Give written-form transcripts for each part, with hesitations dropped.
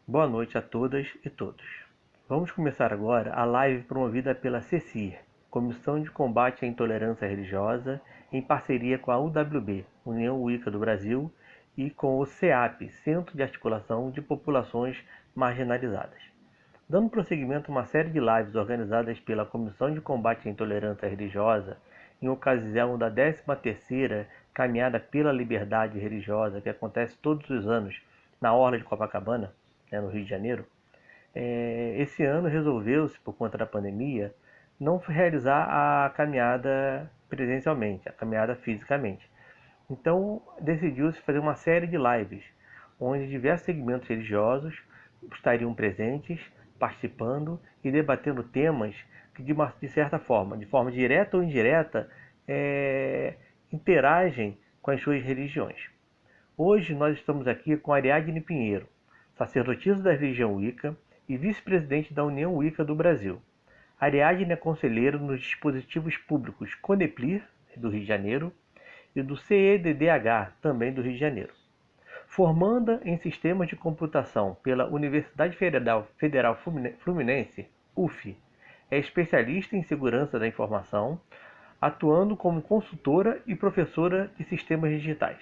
Boa noite a todas e todos. Vamos começar agora a live promovida pela CECIR, Comissão de Combate à Intolerância Religiosa, em parceria com a UWB, União Wicca do Brasil, e com o CEAP, Centro de Articulação de Populações Marginalizadas. Dando prosseguimento a uma série de lives organizadas pela Comissão de Combate à Intolerância Religiosa, em ocasião da 13ª Caminhada pela Liberdade Religiosa, que acontece todos os anos na Orla de Copacabana, no Rio de Janeiro, esse ano resolveu-se, por conta da pandemia, não realizar a caminhada presencialmente, a caminhada fisicamente. Então, decidiu-se fazer uma série de lives, onde diversos segmentos religiosos estariam presentes, participando e debatendo temas que, de certa forma, de forma direta ou indireta, interagem com as suas religiões. Hoje nós estamos aqui com Ariadne Pinheiro, sacerdotisa da religião Wicca e vice-presidente da União Wicca do Brasil. Ariadne é conselheira nos dispositivos públicos Coneplir, do Rio de Janeiro, e do CEDDH, também do Rio de Janeiro. Formanda em Sistemas de Computação pela Universidade Federal Fluminense, UF, é especialista em Segurança da Informação, atuando como consultora e professora de Sistemas Digitais.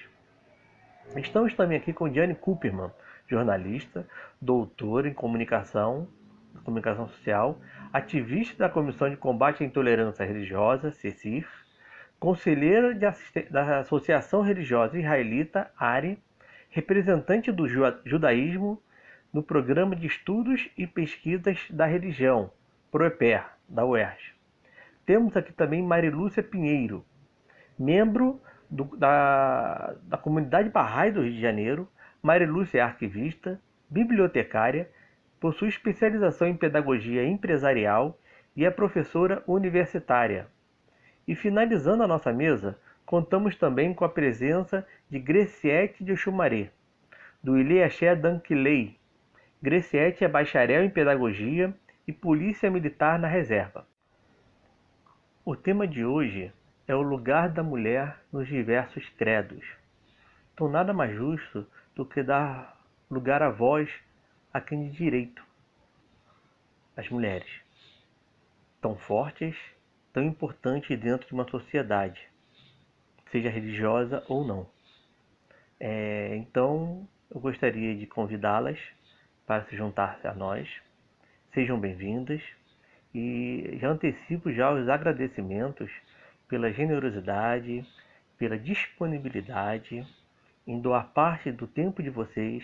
Estamos também aqui com Diane Cooperman, jornalista, doutora em comunicação social, ativista da Comissão de Combate à Intolerância Religiosa, CECIR, conselheira da Associação Religiosa Israelita, ARI, representante do judaísmo no Programa de Estudos e Pesquisas da Religião, PROEPER, da UERJ. Temos aqui também Marilúcia Pinheiro, membro da comunidade Bahá'í do Rio de Janeiro. Marilúcia é arquivista, bibliotecária, possui especialização em pedagogia empresarial e é professora universitária. E finalizando a nossa mesa, contamos também com a presença de Greciete de Xumaré, do Ilhéaché Danquilei. Greciete é bacharel em pedagogia e polícia militar na reserva. O tema de hoje é o lugar da mulher nos diversos credos. Então nada mais justo do que dar lugar à voz a quem de direito, as mulheres, tão fortes, tão importantes dentro de uma sociedade, seja religiosa ou não. Então eu gostaria de convidá-las para se juntar a nós. Sejam bem-vindas e já antecipo os agradecimentos pela generosidade, pela disponibilidade em doar parte do tempo de vocês,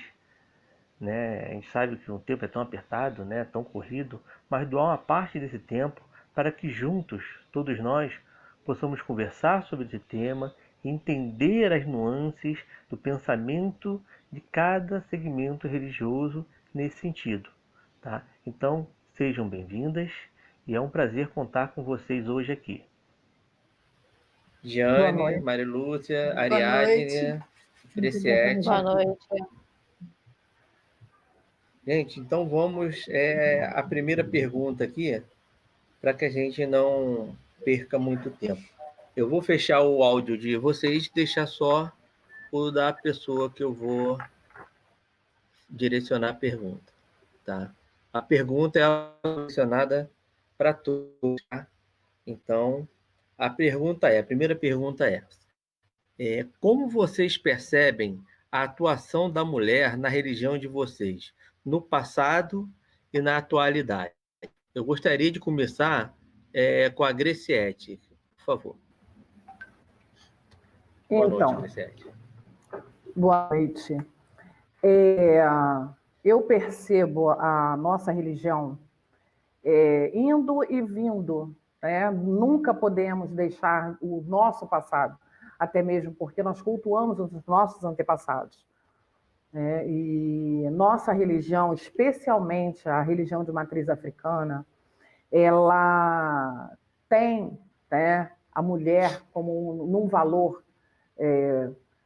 né? A gente sabe que o tempo é tão apertado, né? Tão corrido, mas doar uma parte desse tempo para que juntos, todos nós, possamos conversar sobre esse tema e entender as nuances do pensamento de cada segmento religioso nesse sentido, tá? Então, sejam bem-vindas e é um prazer contar com vocês hoje aqui. Diane, Marilúcia, Ariadne, Greciete. Boa noite. Gente, então vamos à primeira pergunta aqui, para que a gente não perca muito tempo. Eu vou fechar o áudio de vocês e deixar só o da pessoa que eu vou direcionar a pergunta. Tá? A pergunta é direcionada para todos. Tá? Então, a primeira pergunta é: como vocês percebem a atuação da mulher na religião de vocês, no passado e na atualidade? Eu gostaria de começar com a Greciete, por favor. Boa noite, Greciete. Boa noite. Eu percebo a nossa religião indo e vindo, né? Nunca podemos deixar o nosso passado, até mesmo porque nós cultuamos os nossos antepassados. Né? E nossa religião, especialmente a religião de matriz africana, ela tem, né, a mulher como num valor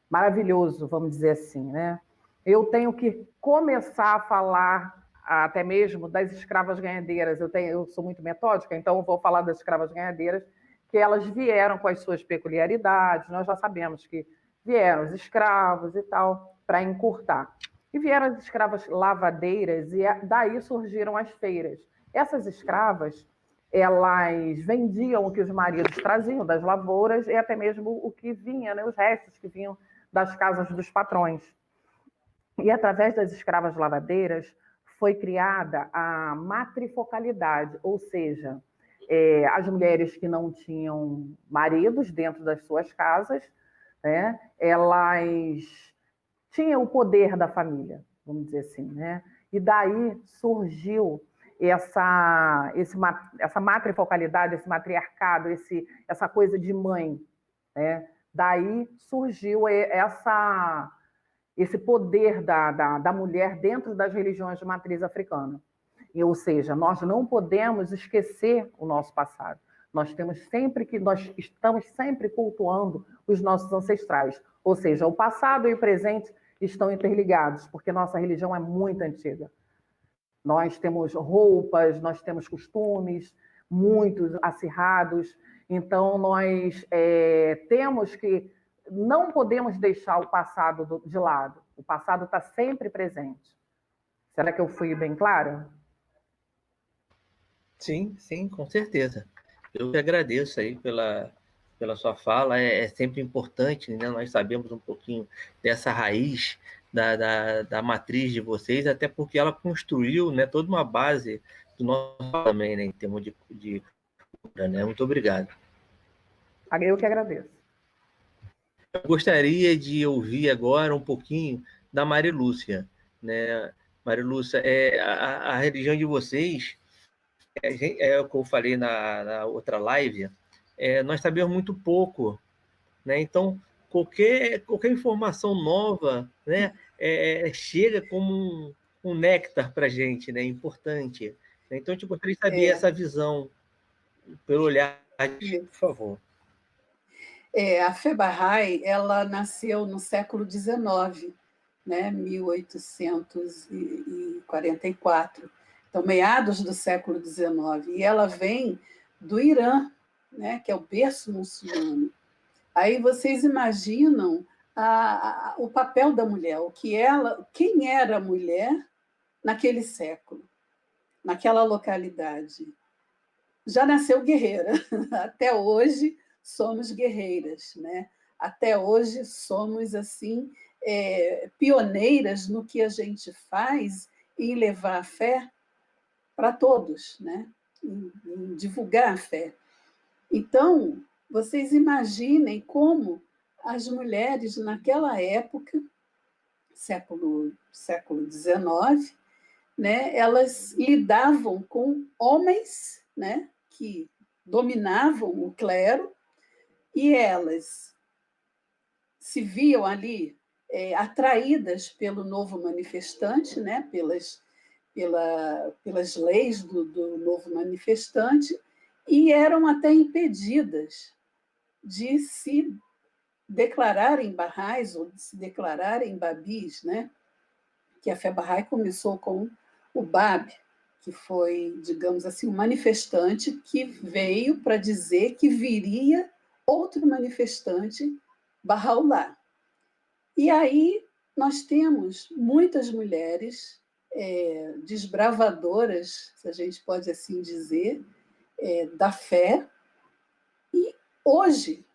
maravilhoso, vamos dizer assim, né? Eu tenho que começar a falar até mesmo das escravas ganhadeiras. Eu sou muito metódica, então eu vou falar das escravas ganhadeiras, que elas vieram com as suas peculiaridades. Nós já sabemos que vieram os escravos e tal, para encurtar. E vieram as escravas lavadeiras, e daí surgiram as feiras. Essas escravas, elas vendiam o que os maridos traziam das lavouras e até mesmo o que vinha, né, os restos que vinham das casas dos patrões. E através das escravas lavadeiras foi criada a matrifocalidade, ou seja, as mulheres que não tinham maridos dentro das suas casas, né, elas tinham o poder da família, vamos dizer assim, né? E daí surgiu essa matrifocalidade, esse matriarcado, essa coisa de mãe, né? Daí surgiu esse poder da mulher dentro das religiões de matriz africana. Ou seja, nós não podemos esquecer o nosso passado. Nós estamos sempre cultuando os nossos ancestrais. Ou seja, o passado e o presente estão interligados, porque nossa religião é muito antiga. Nós temos roupas, nós temos costumes muito acirrados, então nós temos que não podemos deixar o passado de lado. O passado está sempre presente. Será que eu fui bem clara? Sim, sim, com certeza. Eu que agradeço aí pela sua fala. É sempre importante, né? Nós sabemos um pouquinho dessa raiz da matriz de vocês, até porque ela construiu, né, toda uma base do nosso também, né, em termos de cultura, né? Muito obrigado. Eu que agradeço. Eu gostaria de ouvir agora um pouquinho da Marilúcia, né? Marilúcia, a religião de vocês é o que eu falei na outra live, nós sabemos muito pouco, né? Então, qualquer informação nova, né, chega como um néctar para a gente, né? Importante. Então, eu gostaria de saber essa visão, pelo olhar, por favor. A fé Bahá'í, ela nasceu no século XIX, né, 1844. Então, meados do século XIX. E ela vem do Irã, né, que é o berço muçulmano. Aí vocês imaginam o papel da mulher, quem era a mulher naquele século, naquela localidade. Já nasceu guerreira. Até hoje somos guerreiras, né? Até hoje somos assim pioneiras no que a gente faz em levar a fé para todos, né? Em divulgar a fé. Então, vocês imaginem como as mulheres naquela época, século XIX, né, elas lidavam com homens, né, que dominavam o clero, e elas se viam ali atraídas pelo novo manifestante, né, pelas leis do novo manifestante, e eram até impedidas de se declararem Baha'is ou de se declararem Babis, né? Que a fé Bahá'í começou com o Bab, que foi, digamos assim, um manifestante que veio para dizer que viria outro manifestante, Bahá'u'lláh. E aí nós temos muitas mulheres desbravadoras, se a gente pode assim dizer, da fé, e hoje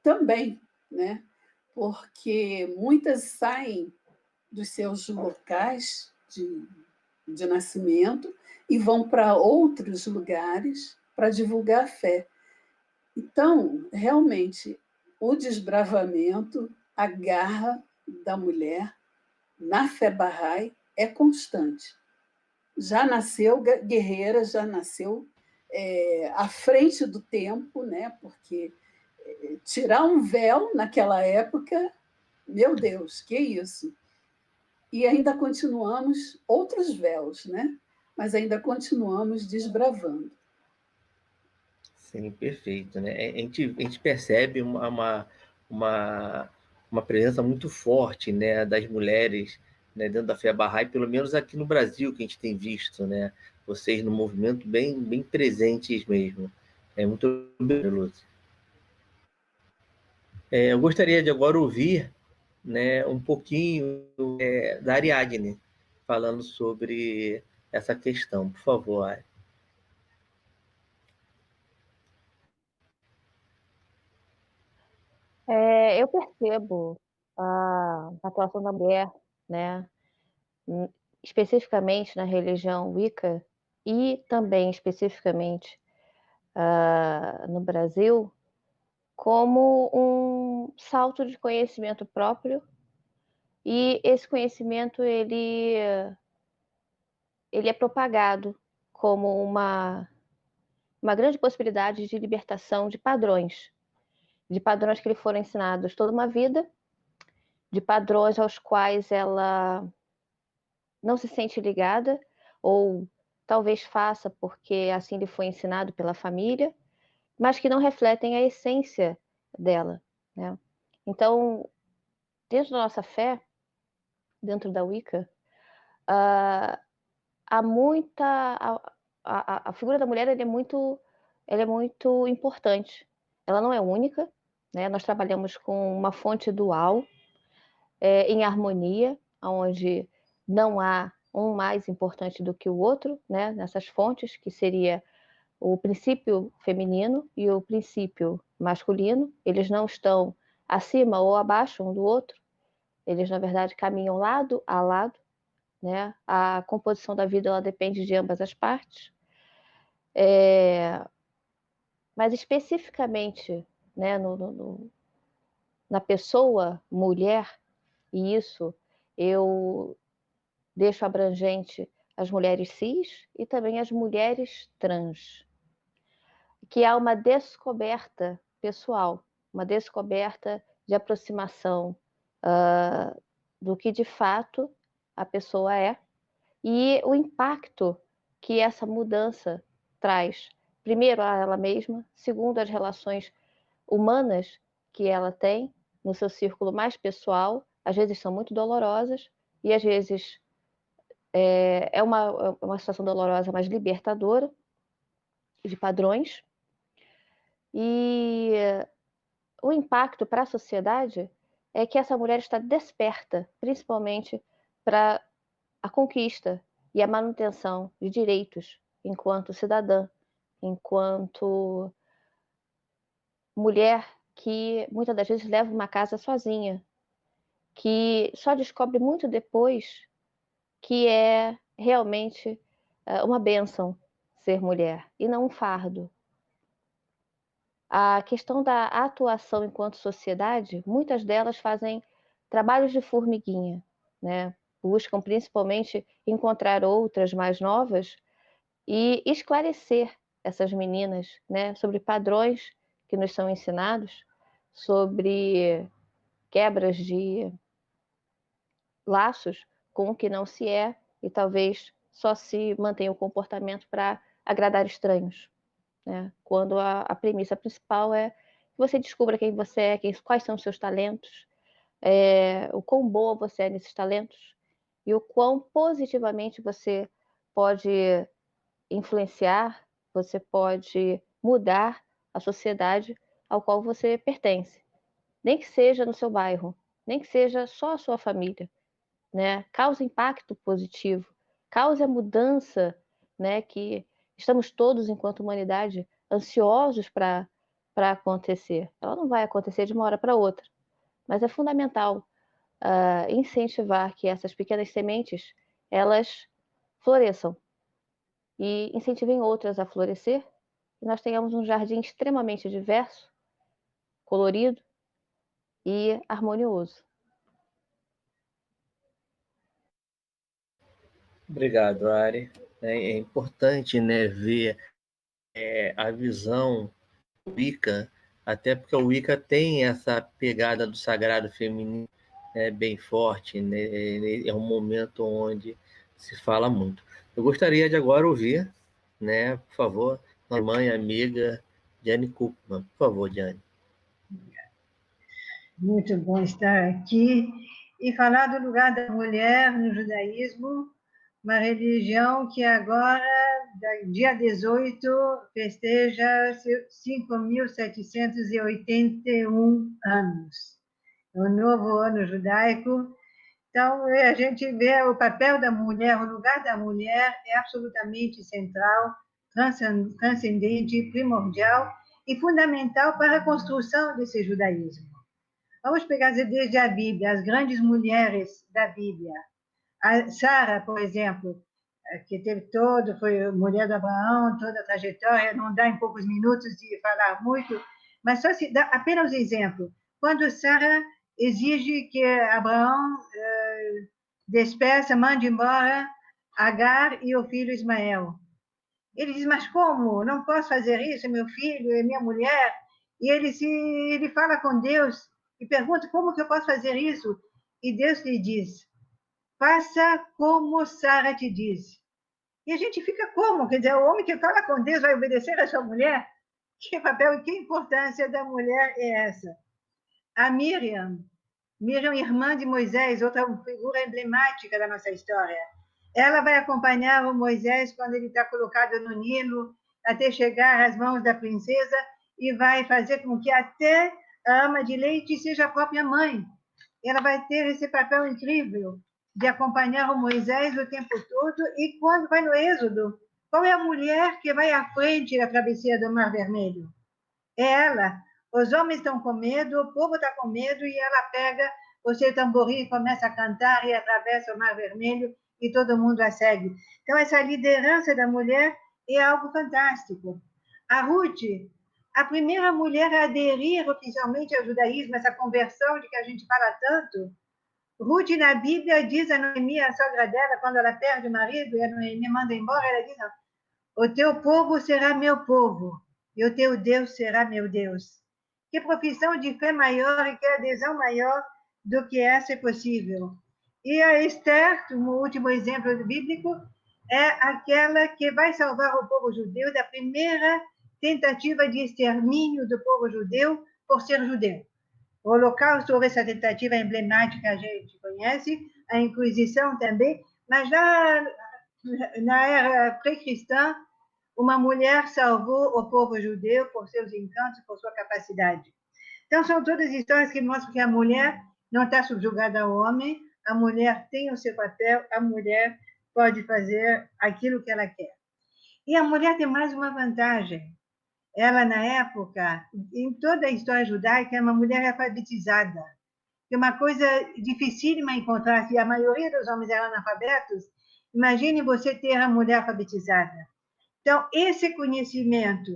também, né? Porque muitas saem dos seus locais de nascimento e vão para outros lugares para divulgar a fé. Então, realmente, o desbravamento, a garra da mulher na fé Bahá'í é constante. Já nasceu guerreira, já nasceu à frente do tempo, né? Porque tirar um véu naquela época, meu Deus, que isso! E ainda continuamos outros véus, né? Mas ainda continuamos desbravando. Sim, perfeito, né? A gente percebe uma presença muito forte, né, das mulheres, né, dentro da fé Bahá'í, pelo menos aqui no Brasil, que a gente tem visto, né? Vocês no movimento bem presentes mesmo. É muito bem, Lúcia. Eu gostaria de agora ouvir né, um pouquinho da Ariadne, falando sobre essa questão. Por favor, Ari. Eu percebo a atuação da mulher, né, especificamente na religião Wicca e também especificamente no Brasil, como um salto de conhecimento próprio, e esse conhecimento ele é propagado como uma grande possibilidade de libertação de padrões que lhe foram ensinados toda uma vida, de padrões aos quais ela não se sente ligada, ou talvez faça porque assim lhe foi ensinado pela família, mas que não refletem a essência dela, né? Então, dentro da nossa fé, dentro da Wicca, há muita... A figura da mulher ela é muito importante. Ela não é única, né? Nós trabalhamos com uma fonte dual, em harmonia, onde não há um mais importante do que o outro, né? Nessas fontes, que seria o princípio feminino e o princípio masculino. Eles não estão acima ou abaixo um do outro, eles, na verdade, caminham lado a lado, né? A composição da vida ela depende de ambas as partes. Mas especificamente, né, na pessoa mulher, e isso eu deixo abrangente as mulheres cis e também as mulheres trans, que há uma descoberta pessoal, uma descoberta de aproximação do que de fato a pessoa é, e o impacto que essa mudança traz, primeiro a ela mesma, segundo as relações humanas que ela tem no seu círculo mais pessoal. Às vezes são muito dolorosas e às vezes é uma situação dolorosa, mas libertadora de padrões. E o impacto para a sociedade é que essa mulher está desperta, principalmente para a conquista e a manutenção de direitos enquanto cidadã, enquanto mulher que muitas das vezes leva uma casa sozinha, que só descobre muito depois que é realmente uma bênção ser mulher e não um fardo. A questão da atuação enquanto sociedade, muitas delas fazem trabalhos de formiguinha, né? Buscam principalmente encontrar outras mais novas e esclarecer essas meninas, né, sobre padrões que nos são ensinados, sobre quebras de laços com o que não se é, e talvez só se mantenha o comportamento para agradar estranhos, né? Quando a premissa principal é que você descubra quem você é, quais são os seus talentos, o quão boa você é nesses talentos e o quão positivamente você pode influenciar, você pode mudar a sociedade ao qual você pertence. Nem que seja no seu bairro, nem que seja só a sua família, né? Causa impacto positivo, cause a mudança, né, que estamos todos, enquanto humanidade, ansiosos para acontecer. Ela não vai acontecer de uma hora para outra, mas é fundamental incentivar que essas pequenas sementes elas floresçam e incentivem outras a florescer, e nós tenhamos um jardim extremamente diverso, colorido e harmonioso. Obrigado, Ari. É importante, né, ver a visão Wicca, até porque o Wicca tem essa pegada do sagrado feminino bem forte, né? É um momento onde se fala muito. Eu gostaria de agora ouvir, né, por favor, nossa mãe, amiga, Jane Cookman. Por favor, Jane. Muito bom estar aqui e falar do lugar da mulher no judaísmo, uma religião que agora, dia 18, festeja 5.781 anos. o novo ano judaico. Então, a gente vê o papel da mulher, o lugar da mulher é absolutamente central, transcendente, primordial e fundamental para a construção desse judaísmo. Vamos pegar desde a Bíblia, as grandes mulheres da Bíblia. A Sara, por exemplo, que teve foi mulher de Abraão, toda a trajetória, não dá em poucos minutos de falar muito, mas só se dá apenas um exemplo. Quando Sara exige que Abraão despeça, mande embora Agar e o filho Ismael. Ele diz, mas como? Não posso fazer isso, é meu filho, é minha mulher. E ele fala com Deus e pergunta, como que eu posso fazer isso? E Deus lhe diz, faça como Sara te diz. E a gente fica como? Quer dizer, o homem que fala com Deus vai obedecer a sua mulher? Que papel e que importância da mulher é essa? A Miriam, irmã de Moisés, outra figura emblemática da nossa história. Ela vai acompanhar o Moisés quando ele está colocado no Nilo, até chegar às mãos da princesa, e vai fazer com que até a ama de leite seja a própria mãe. Ela vai ter esse papel incrível de acompanhar o Moisés o tempo todo, e quando vai no Êxodo, qual é a mulher que vai à frente da travessia do Mar Vermelho? É ela. Os homens estão com medo, o povo está com medo, e ela pega o seu tamborim e começa a cantar e atravessa o Mar Vermelho e todo mundo a segue. Então, essa liderança da mulher é algo fantástico. A Ruth, a primeira mulher a aderir oficialmente ao judaísmo, essa conversão de que a gente fala tanto. Ruth, na Bíblia, diz a Noemi, a sogra dela, quando ela perde o marido e a Noemi manda embora, ela diz, o teu povo será meu povo e o teu Deus será meu Deus. Que profissão de fé maior e que adesão maior do que essa é possível. E a Esther, o último exemplo bíblico, é aquela que vai salvar o povo judeu da primeira tentativa de extermínio do povo judeu por ser judeu. O Holocausto houve essa tentativa emblemática, a gente conhece, a Inquisição também, mas já na era pré-cristã, uma mulher salvou o povo judeu por seus encantos, por sua capacidade. Então, são todas histórias que mostram que a mulher não está subjugada ao homem, a mulher tem o seu papel, a mulher pode fazer aquilo que ela quer. E a mulher tem mais uma vantagem. Ela, na época, em toda a história judaica, é uma mulher alfabetizada. É uma coisa dificílima encontrar, se a maioria dos homens eram analfabetos, imagine você ter a mulher alfabetizada. Então, esse conhecimento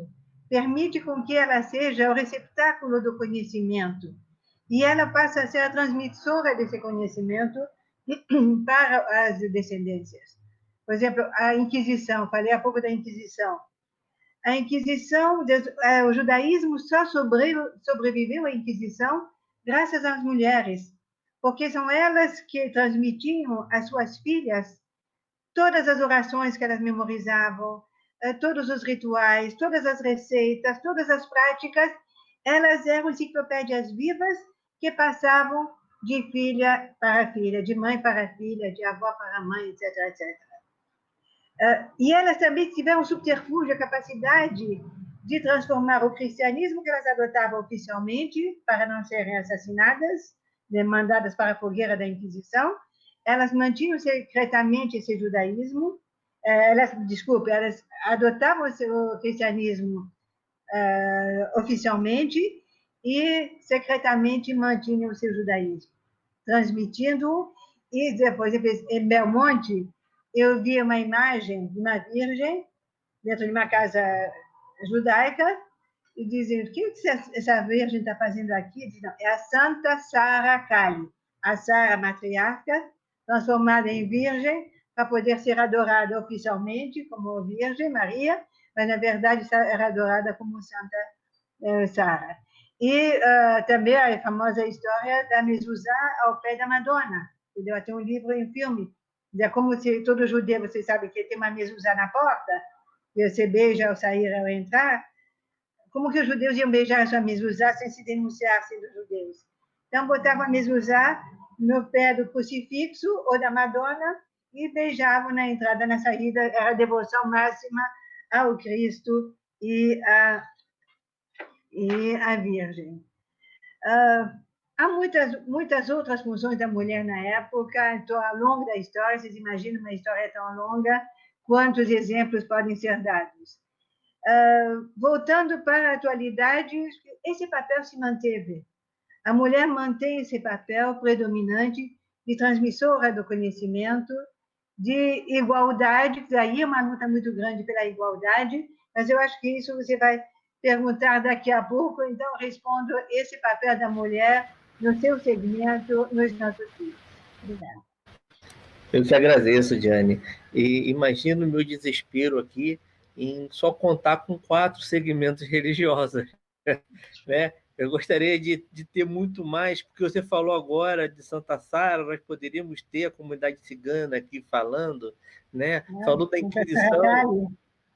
permite com que ela seja o receptáculo do conhecimento. E ela passa a ser a transmissora desse conhecimento para as descendências. Por exemplo, a Inquisição, falei há pouco da Inquisição. A Inquisição, o judaísmo só sobreviveu à Inquisição graças às mulheres, porque são elas que transmitiam às suas filhas todas as orações que elas memorizavam, todos os rituais, todas as receitas, todas as práticas, elas eram enciclopédias vivas que passavam de filha para filha, de mãe para filha, de avó para mãe, etc, etc. E elas também tiveram subterfúgio, a capacidade de transformar o cristianismo que elas adotavam oficialmente, para não serem assassinadas, mandadas para a fogueira da Inquisição. Elas mantinham secretamente esse judaísmo, elas adotavam o cristianismo oficialmente e secretamente mantinham o seu judaísmo, transmitindo-o. E depois, em Belmonte, eu vi uma imagem de uma virgem dentro de uma casa judaica e dizem, o que essa virgem está fazendo aqui? Dizem, não, é a Santa Sara Kali, a Sara matriarca, transformada em virgem para poder ser adorada oficialmente como Virgem Maria, mas na verdade era adorada como Santa Sara. E também a famosa história da mezuzá ao pé da Madonna, que deu até um livro em filme. É como se todo judeu, você sabe que tem uma mezuzá na porta, que você beija ao sair, ao entrar. Como que os judeus iam beijar a sua mezuzá sem se denunciar sendo judeus? Então, botavam a mezuzá no pé do crucifixo ou da Madonna e beijavam na entrada, na saída. Era a devoção máxima ao Cristo e à Virgem. Há muitas outras funções da mulher na época, então, ao longo da história, vocês imaginam uma história tão longa, quantos exemplos podem ser dados. Voltando para a atualidade, esse papel se manteve. A mulher mantém esse papel predominante de transmissora do conhecimento, de igualdade, que aí é uma luta muito grande pela igualdade, mas eu acho que isso você vai perguntar daqui a pouco, então respondo esse papel da mulher no seu segmento, nos nossos filhos. Obrigada. Eu te agradeço, Diane. E imagino o meu desespero aqui em só contar com 4 segmentos religiosos, né? Eu gostaria de ter muito mais, porque você falou agora de Santa Sara, nós poderíamos ter a comunidade cigana aqui falando, né? Falou da Inquisição.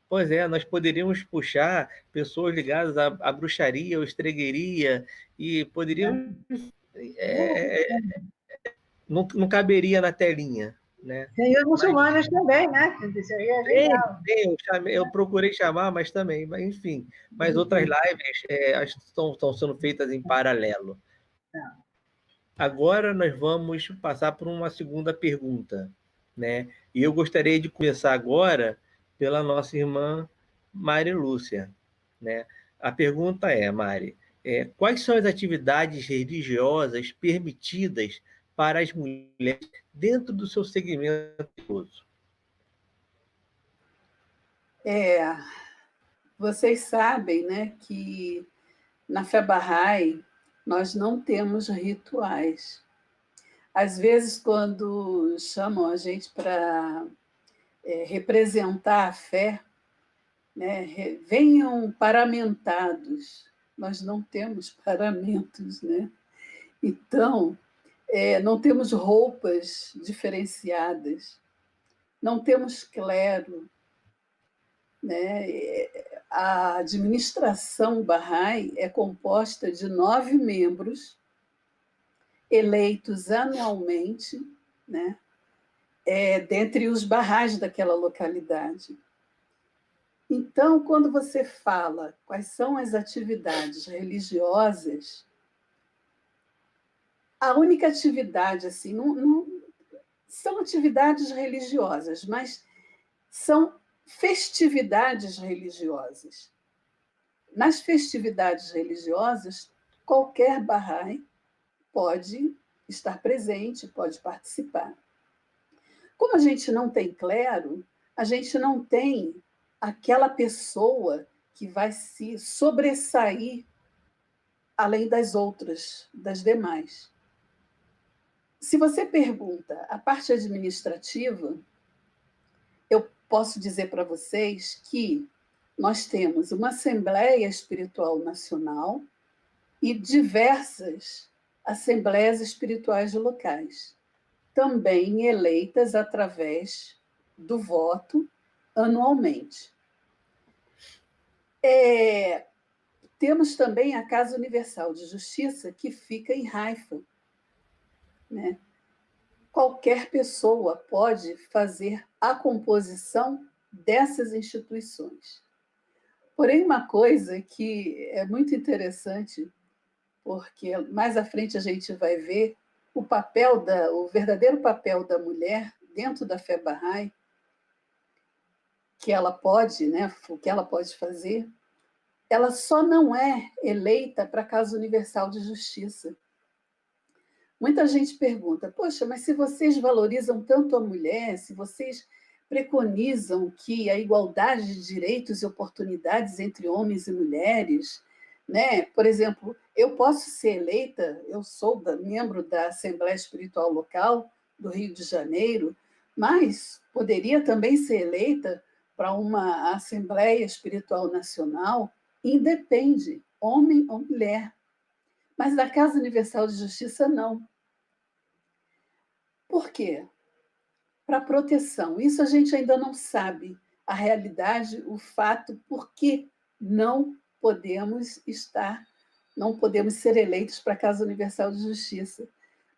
Pois é, nós poderíamos puxar pessoas ligadas à bruxaria, ou estregueria, e poderíamos... não caberia na telinha, né? Tem os muçulmanos também, né? Isso aí é legal. Eu procurei chamar, mas também, enfim. Mas outras lives estão sendo feitas em paralelo. Agora nós vamos passar por uma segunda pergunta, né? E eu gostaria de começar agora pela nossa irmã Mari Lúcia, né? A pergunta é, Mari, quais são as atividades religiosas permitidas para as mulheres dentro do seu segmento religioso? Vocês sabem, né, que na fé Bahá'í nós não temos rituais. Às vezes, quando chamam a gente para representar a fé, né, venham paramentados. Nós não temos paramentos, né? Então, não temos roupas diferenciadas, não temos clero, né? A administração Bahá'í é composta de 9 membros eleitos anualmente, né? Dentre os Baha'is daquela localidade. Então, quando você fala quais são as atividades religiosas, a única atividade, assim, não são atividades religiosas, mas são festividades religiosas. Nas festividades religiosas, qualquer Bahá'í pode estar presente, pode participar. Como a gente não tem clero, a gente não tem aquela pessoa que vai se sobressair além das outras, das demais. Se você pergunta a parte administrativa, eu posso dizer para vocês que nós temos uma Assembleia Espiritual Nacional e diversas assembleias espirituais locais, também eleitas através do voto anualmente. Temos também a Casa Universal de Justiça, que fica em Haifa, né? Qualquer pessoa pode fazer a composição dessas instituições. Porém, uma coisa que é muito interessante, porque mais à frente a gente vai ver o verdadeiro papel da mulher dentro da fé Bahá'í, que ela pode, né, o que ela pode fazer, ela só não é eleita para a Casa Universal de Justiça. Muita gente pergunta, poxa, mas se vocês valorizam tanto a mulher, se vocês preconizam que a igualdade de direitos e oportunidades entre homens e mulheres, né? Por exemplo, eu posso ser eleita, eu sou membro da Assembleia Espiritual Local do Rio de Janeiro, mas poderia também ser eleita para uma Assembleia Espiritual Nacional, independe, homem ou mulher. Mas da Casa Universal de Justiça, não. Por quê? Para proteção. Isso a gente ainda não sabe. A realidade, o fato, por que não podemos ser eleitos para a Casa Universal de Justiça.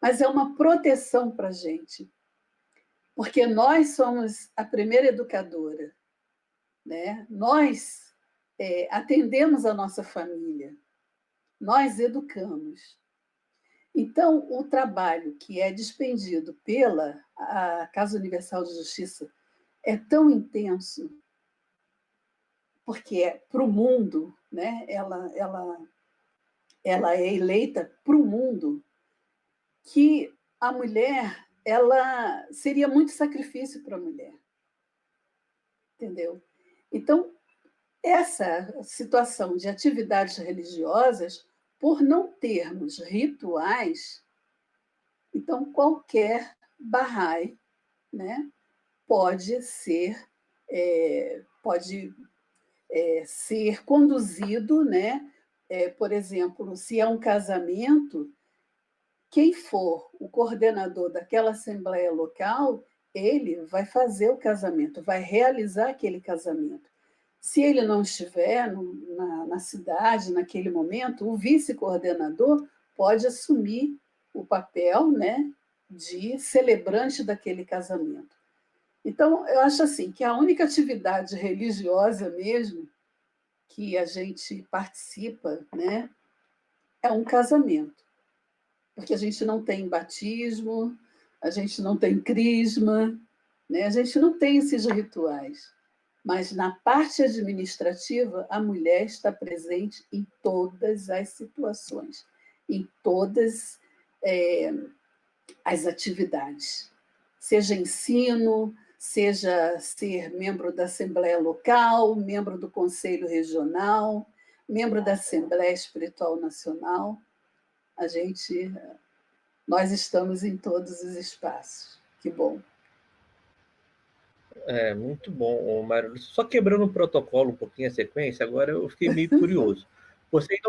Mas é uma proteção para a gente. Porque nós somos a primeira educadora, né? Nós atendemos a nossa família, nós educamos. Então, o trabalho que é despendido pela a Casa Universal de Justiça é tão intenso, porque é para o mundo, né? Ela é eleita para o mundo, que a mulher ela seria muito sacrifício para a mulher, entendeu? Então, essa situação de atividades religiosas, por não termos rituais, então qualquer Bahá'í, né, pode ser ser conduzido, né? Por exemplo, se é um casamento, quem for o coordenador daquela assembleia local, ele vai fazer o casamento, vai realizar aquele casamento. Se ele não estiver na cidade, naquele momento, o vice-coordenador pode assumir o papel, né, de celebrante daquele casamento. Então, eu acho assim que a única atividade religiosa mesmo que a gente participa, né, é um casamento. Porque a gente não tem batismo, a gente não tem crisma, né? A gente não tem esses rituais. Mas na parte administrativa, a mulher está presente em todas as situações, em todas as atividades. Seja ensino, seja ser membro da Assembleia Local, membro do Conselho Regional, membro da Assembleia Espiritual Nacional. Nós estamos em todos os espaços. Que bom. Muito bom, Mário. Só quebrando o protocolo um pouquinho a sequência, agora eu fiquei meio curioso. Você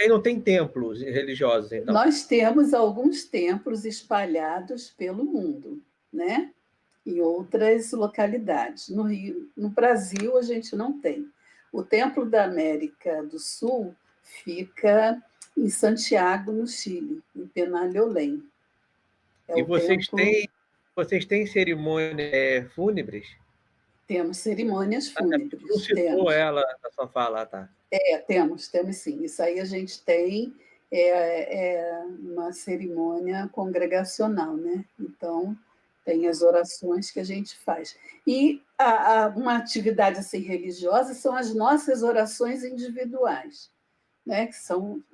não tem templos religiosos, então? Nós temos alguns templos espalhados pelo mundo, né? Em outras localidades. No Rio, no Brasil, a gente não tem. O Templo da América do Sul fica em Santiago, no Chile, em Penalholém. E vocês têm cerimônias fúnebres? Temos cerimônias fúnebres. Não citou ela na sua fala, tá? Temos sim. Isso aí a gente tem uma cerimônia congregacional, né? Então, tem as orações que a gente faz. E uma atividade assim, religiosa são as nossas orações individuais, né? Que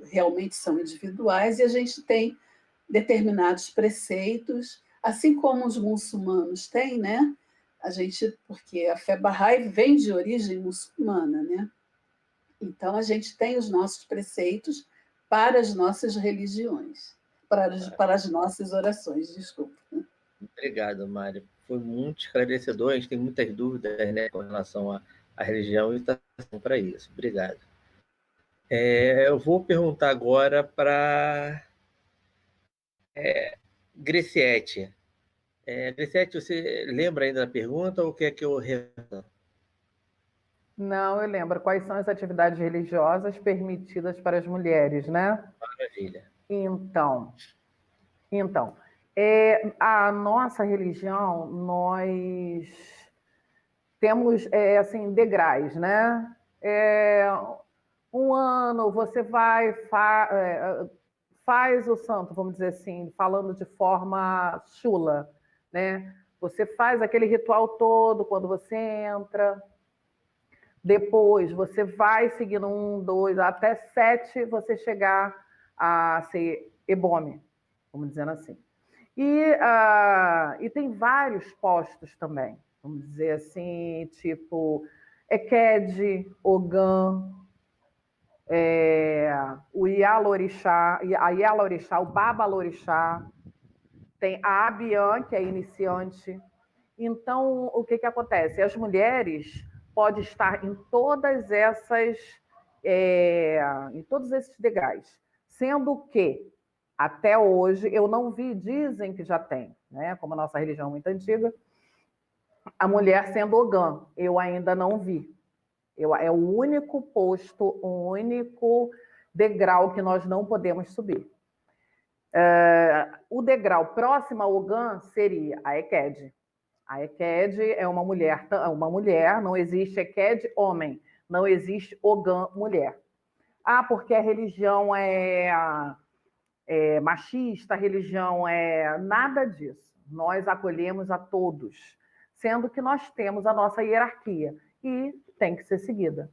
realmente são individuais, e a gente tem determinados preceitos, assim como os muçulmanos têm, né? Porque a fé Bahá'í vem de origem muçulmana, né? Então, a gente tem os nossos preceitos para as nossas religiões, para as nossas orações, desculpa. Obrigado, Mário. Foi muito esclarecedor. A gente tem muitas dúvidas, né, com relação à religião e está para isso. Obrigado. Eu vou perguntar agora para Griciete. Griciete, você lembra ainda da pergunta ou quer que eu repita? Não, eu lembro. Quais são as atividades religiosas permitidas para as mulheres, né? Maravilha. Então, a nossa religião, nós temos assim degraus, né? Um ano você faz o santo, vamos dizer assim, falando de forma chula, né? Você faz aquele ritual todo quando você entra. Depois você vai seguindo 1, 2, até 7 você chegar a ser ebome, vamos dizer assim. E tem vários postos também, vamos dizer assim, tipo Eked, Ogã, o Ialorixá, o Babalorixá, tem a Abiã, que é iniciante. Então, o que acontece? As mulheres podem estar em todos esses degraus, sendo que até hoje eu não vi, dizem que já tem, né? Como a nossa religião é muito antiga, a mulher sendo ogã, eu ainda não vi. É o único posto, o único degrau que nós não podemos subir. O degrau próximo ao ogã seria a Eked. A Eked é uma mulher, não existe Eked homem, não existe Ogã mulher. Porque a religião machista, religião nada disso. Nós acolhemos a todos, sendo que nós temos a nossa hierarquia e tem que ser seguida.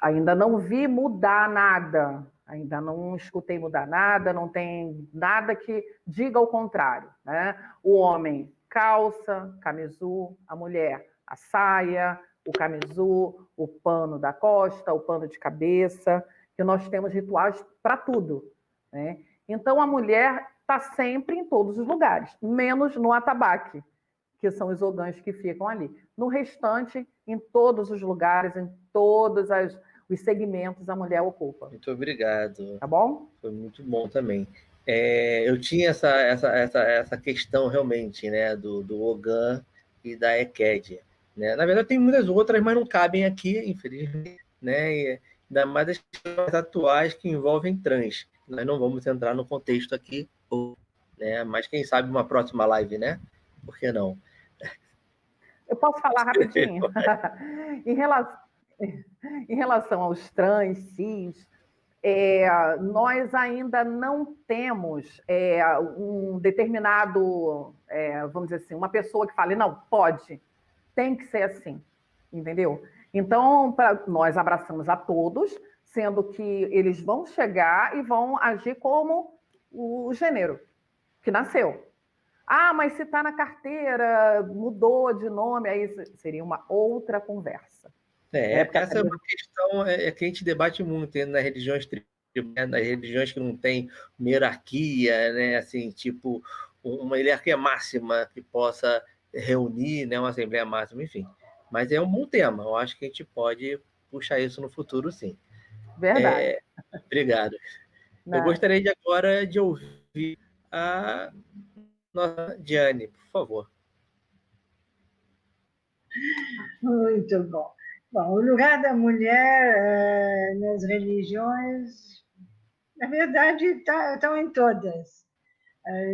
Ainda não vi mudar nada, ainda não escutei mudar nada, não tem nada que diga o contrário, né? O homem, calça, camisu, a mulher, a saia, o camisu, o pano da costa, o pano de cabeça, que nós temos rituais para tudo, né? Então, a mulher está sempre em todos os lugares, menos no atabaque, que são os ogãs que ficam ali. No restante, em todos os lugares, em todos os segmentos, a mulher ocupa. Muito obrigado. Tá bom? Foi muito bom também. Eu tinha essa questão realmente, né, do Ogã e da Eked, né? Na verdade, tem muitas outras, mas não cabem aqui, infelizmente, né? E ainda mais as questões atuais que envolvem trans. Nós não vamos entrar no contexto aqui, né? Mas quem sabe uma próxima live, né? Por que não? Eu posso falar rapidinho? Em relação aos trans, cis, nós ainda não temos um determinado, vamos dizer assim, uma pessoa que fale, não, pode, tem que ser assim, entendeu? Então, nós abraçamos a todos, sendo que eles vão chegar e vão agir como o gênero que nasceu. Ah, mas se está na carteira, mudou de nome, aí seria uma outra conversa. Essa é uma questão que a gente debate muito nas religiões né, nas religiões que não têm uma hierarquia, né, assim, tipo uma hierarquia máxima que possa reunir, né, uma assembleia máxima, enfim. Mas é um bom tema, eu acho que a gente pode puxar isso no futuro, sim. Verdade. Obrigado. Eu gostaria agora de ouvir a nossa Diane, por favor. Muito bom. Bom, o lugar da mulher nas religiões, na verdade, estão em todas.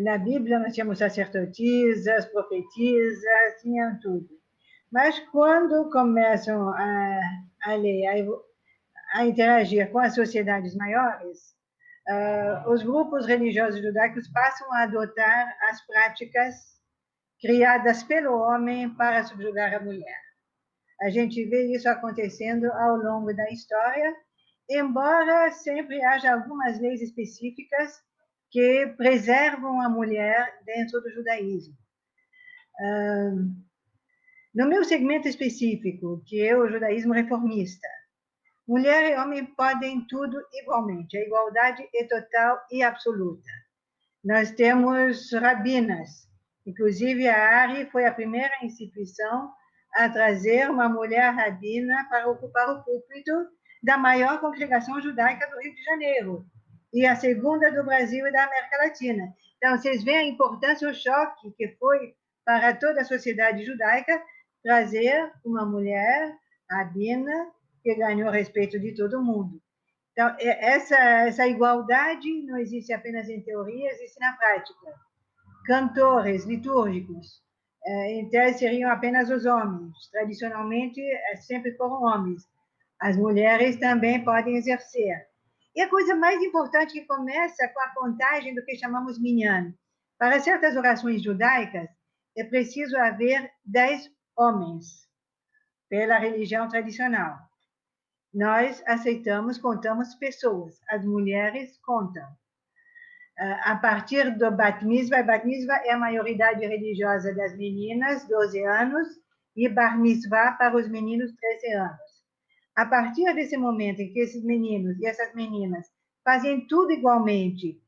Na Bíblia nós tínhamos sacerdotisas, profetisas, tinham tudo. Mas quando começam a interagir com as sociedades maiores, os grupos religiosos judaicos passam a adotar as práticas criadas pelo homem para subjugar a mulher. A gente vê isso acontecendo ao longo da história, embora sempre haja algumas leis específicas que preservam a mulher dentro do judaísmo. No meu segmento específico, que é o judaísmo reformista, mulher e homem podem tudo igualmente. A igualdade é total e absoluta. Nós temos rabinas. Inclusive, a ARI foi a primeira instituição a trazer uma mulher rabina para ocupar o púlpito da maior congregação judaica do Rio de Janeiro, e a segunda do Brasil e da América Latina. Então, vocês veem a importância, o choque que foi para toda a sociedade judaica trazer uma mulher rabina que ganhou o respeito de todo mundo. Então, essa igualdade não existe apenas em teoria, existe na prática. Cantores litúrgicos, em tese, seriam apenas os homens. Tradicionalmente, sempre foram homens. As mulheres também podem exercer. E a coisa mais importante que começa com a contagem do que chamamos minyan. Para certas orações judaicas, é preciso haver 10 homens, pela religião tradicional. Nós aceitamos, contamos pessoas. As mulheres contam. A partir do Bat Mitzvah é a maioridade religiosa das meninas, 12 anos, e Bar Mitzvah para os meninos, 13 anos. A partir desse momento em que esses meninos e essas meninas fazem tudo igualmente,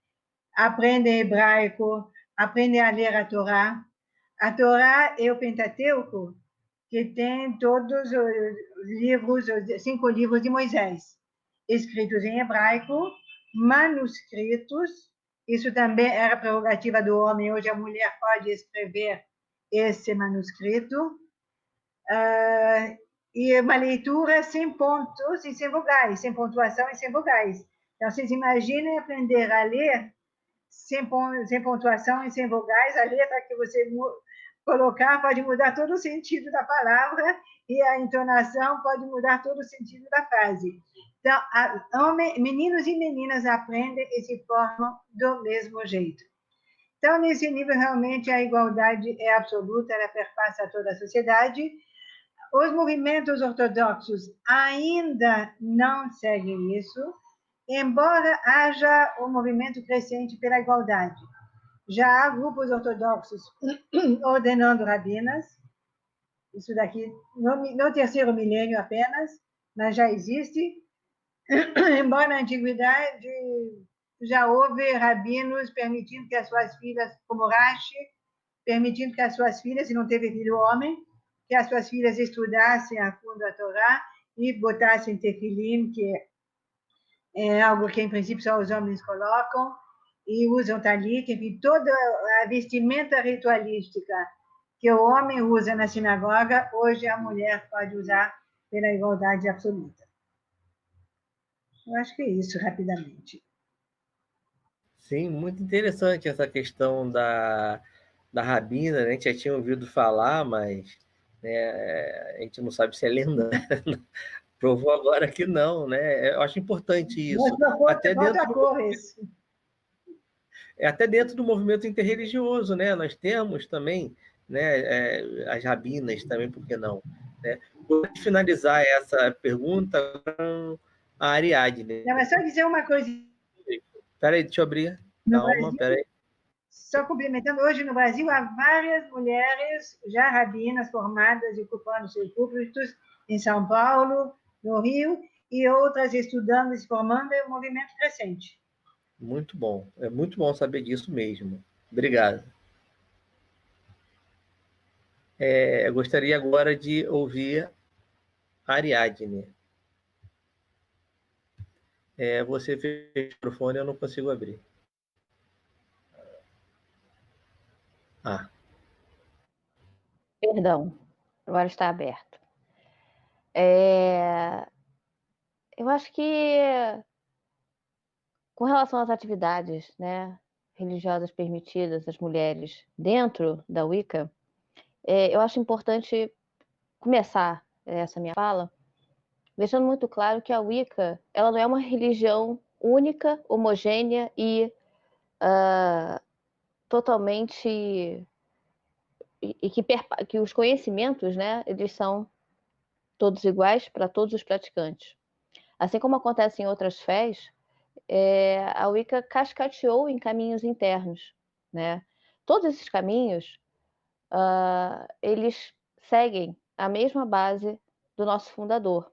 aprendem hebraico, aprendem a ler a Torá é o Pentateuco, que tem todos os livros, os 5 livros de Moisés, escritos em hebraico, manuscritos. Isso também era prerrogativa do homem, hoje a mulher pode escrever esse manuscrito, e uma leitura sem pontos e sem vogais, sem pontuação e sem vogais. Então, vocês imaginem aprender a ler sem pontuação e sem vogais, a letra que você colocar, pode mudar todo o sentido da palavra e a entonação pode mudar todo o sentido da frase. Então, meninos e meninas aprendem e se formam do mesmo jeito. Então, nesse nível, realmente, a igualdade é absoluta, ela perpassa toda a sociedade. Os movimentos ortodoxos ainda não seguem isso, embora haja um movimento crescente pela igualdade. Já há grupos ortodoxos ordenando rabinas, isso daqui no terceiro milênio apenas, mas já existe. Embora na antiguidade já houve rabinos permitindo que as suas filhas, como Rashi, permitindo que as suas filhas, e não teve filho homem, que as suas filhas estudassem a fundo a Torá e botassem tefilim, que é algo que, em princípio, só os homens colocam, e usam talit, enfim, toda a vestimenta ritualística que o homem usa na sinagoga, hoje a mulher pode usar pela igualdade absoluta. Eu acho que é isso, rapidamente. Sim, muito interessante essa questão da rabina, né? A gente já tinha ouvido falar, mas né, a gente não sabe se é lenda. Provou agora que não, né? Eu acho importante isso. Até dentro do movimento interreligioso, né? Nós temos também, né, as rabinas também, por que não? Né? Vou finalizar essa pergunta com a Ariadne. Não, mas só dizer uma coisa. Espera aí, deixa eu abrir. Calma, espera aí. Só complementando, hoje no Brasil há várias mulheres já rabinas formadas e ocupando seus púlpitos em São Paulo, no Rio, e outras estudando e se formando, é um movimento crescente. Muito bom. É muito bom saber disso mesmo. Obrigado. Eu gostaria agora de ouvir a Ariadne. Você fez o microfone, eu não consigo abrir. Perdão, agora está aberto. Eu acho que, com relação às atividades, né, religiosas permitidas às mulheres dentro da Wicca, eu acho importante começar essa minha fala deixando muito claro que a Wicca ela não é uma religião única, homogênea e totalmente e que os conhecimentos, né, eles são todos iguais para todos os praticantes. Assim como acontece em outras fés, a Wicca cascateou em caminhos internos, né? Todos esses caminhos, eles seguem a mesma base do nosso fundador.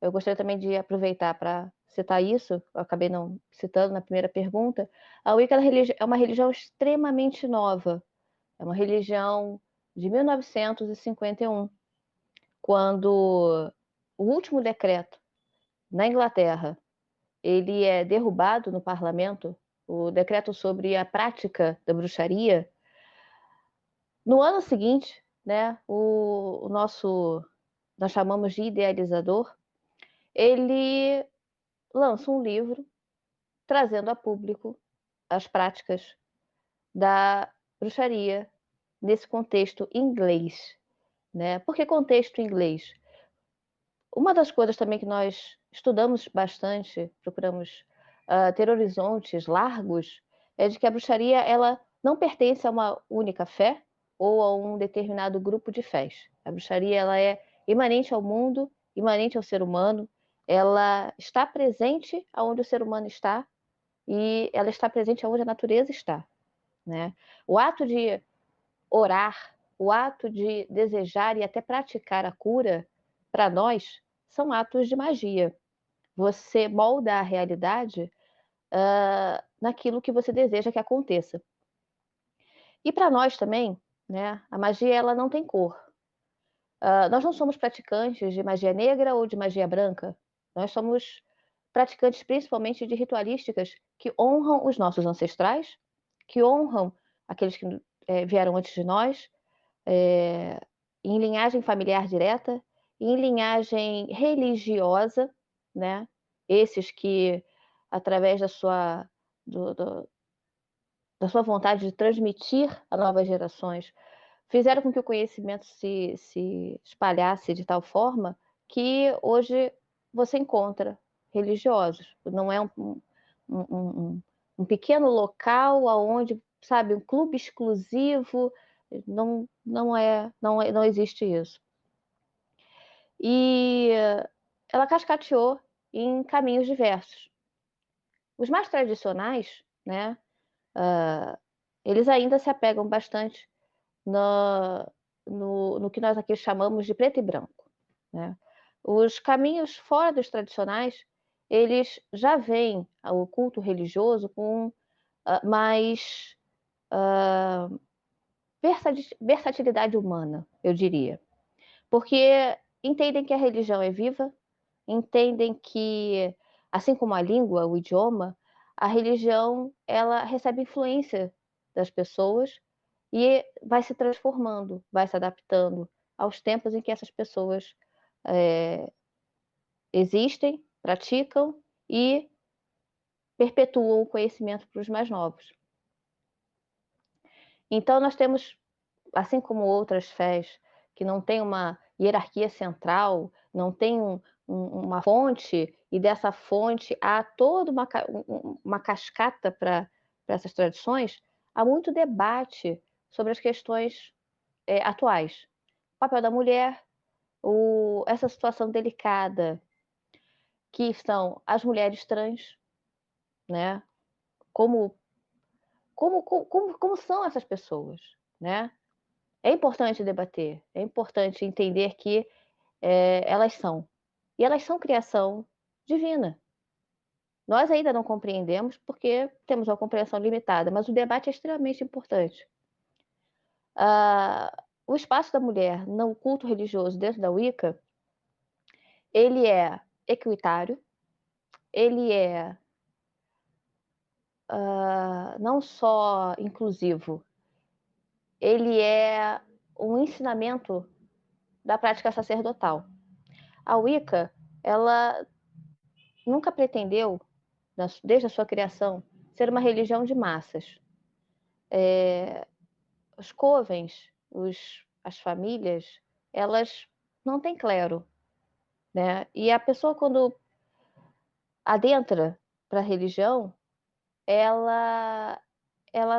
Eu gostaria também de aproveitar para citar isso, eu acabei não citando na primeira pergunta. A Wicca é uma religião extremamente nova, é uma religião de 1951, quando o último decreto na Inglaterra ele é derrubado no parlamento, o decreto sobre a prática da bruxaria. No ano seguinte, né, nós chamamos de idealizador, ele lança um livro trazendo a público as práticas da bruxaria nesse contexto inglês, né? Por que contexto inglês? Uma das coisas também que nós estudamos bastante, procuramos ter horizontes largos, é de que a bruxaria ela não pertence a uma única fé ou a um determinado grupo de fés. A bruxaria ela é imanente ao mundo, imanente ao ser humano, ela está presente onde o ser humano está e ela está presente onde a natureza está, né? O ato de orar, o ato de desejar e até praticar a cura, para nós, são atos de magia. Você molda a realidade naquilo que você deseja que aconteça. E para nós também, né, a magia ela não tem cor. Nós não somos praticantes de magia negra ou de magia branca. Nós somos praticantes principalmente de ritualísticas que honram os nossos ancestrais, que honram aqueles que vieram antes de nós, em linhagem familiar direta, em linhagem religiosa, né? Esses que, através da sua vontade de transmitir a novas gerações, fizeram com que o conhecimento se espalhasse de tal forma que hoje você encontra religiosos. Não é um pequeno local onde, sabe, um clube exclusivo, não existe isso. E ela cascateou em caminhos diversos. Os mais tradicionais, né, eles ainda se apegam bastante no que nós aqui chamamos de preto e branco, né? Os caminhos fora dos tradicionais, eles já veem o culto religioso com mais versatilidade humana, eu diria. Porque entendem que a religião é viva, entendem que, assim como a língua, o idioma, a religião ela recebe influência das pessoas e vai se transformando, vai se adaptando aos tempos em que essas pessoas existem, praticam e perpetuam o conhecimento para os mais novos. Então, nós temos, assim como outras fés, que não tem uma hierarquia central, não tem uma fonte, e dessa fonte há toda uma cascata para essas tradições, há muito debate sobre as questões atuais. O papel da mulher, essa situação delicada, que são as mulheres trans, né? Como são essas pessoas, né? É importante debater, é importante entender que elas são. E elas são criação divina. Nós ainda não compreendemos porque temos uma compreensão limitada, mas o debate é extremamente importante. O espaço da mulher no culto religioso dentro da Wicca, ele é equitário, ele é não só inclusivo, ele é um ensinamento da prática sacerdotal. A Wicca, ela nunca pretendeu, desde a sua criação, ser uma religião de massas. Os covens, as famílias, elas não têm clero, né? E a pessoa, quando adentra para a religião, ela,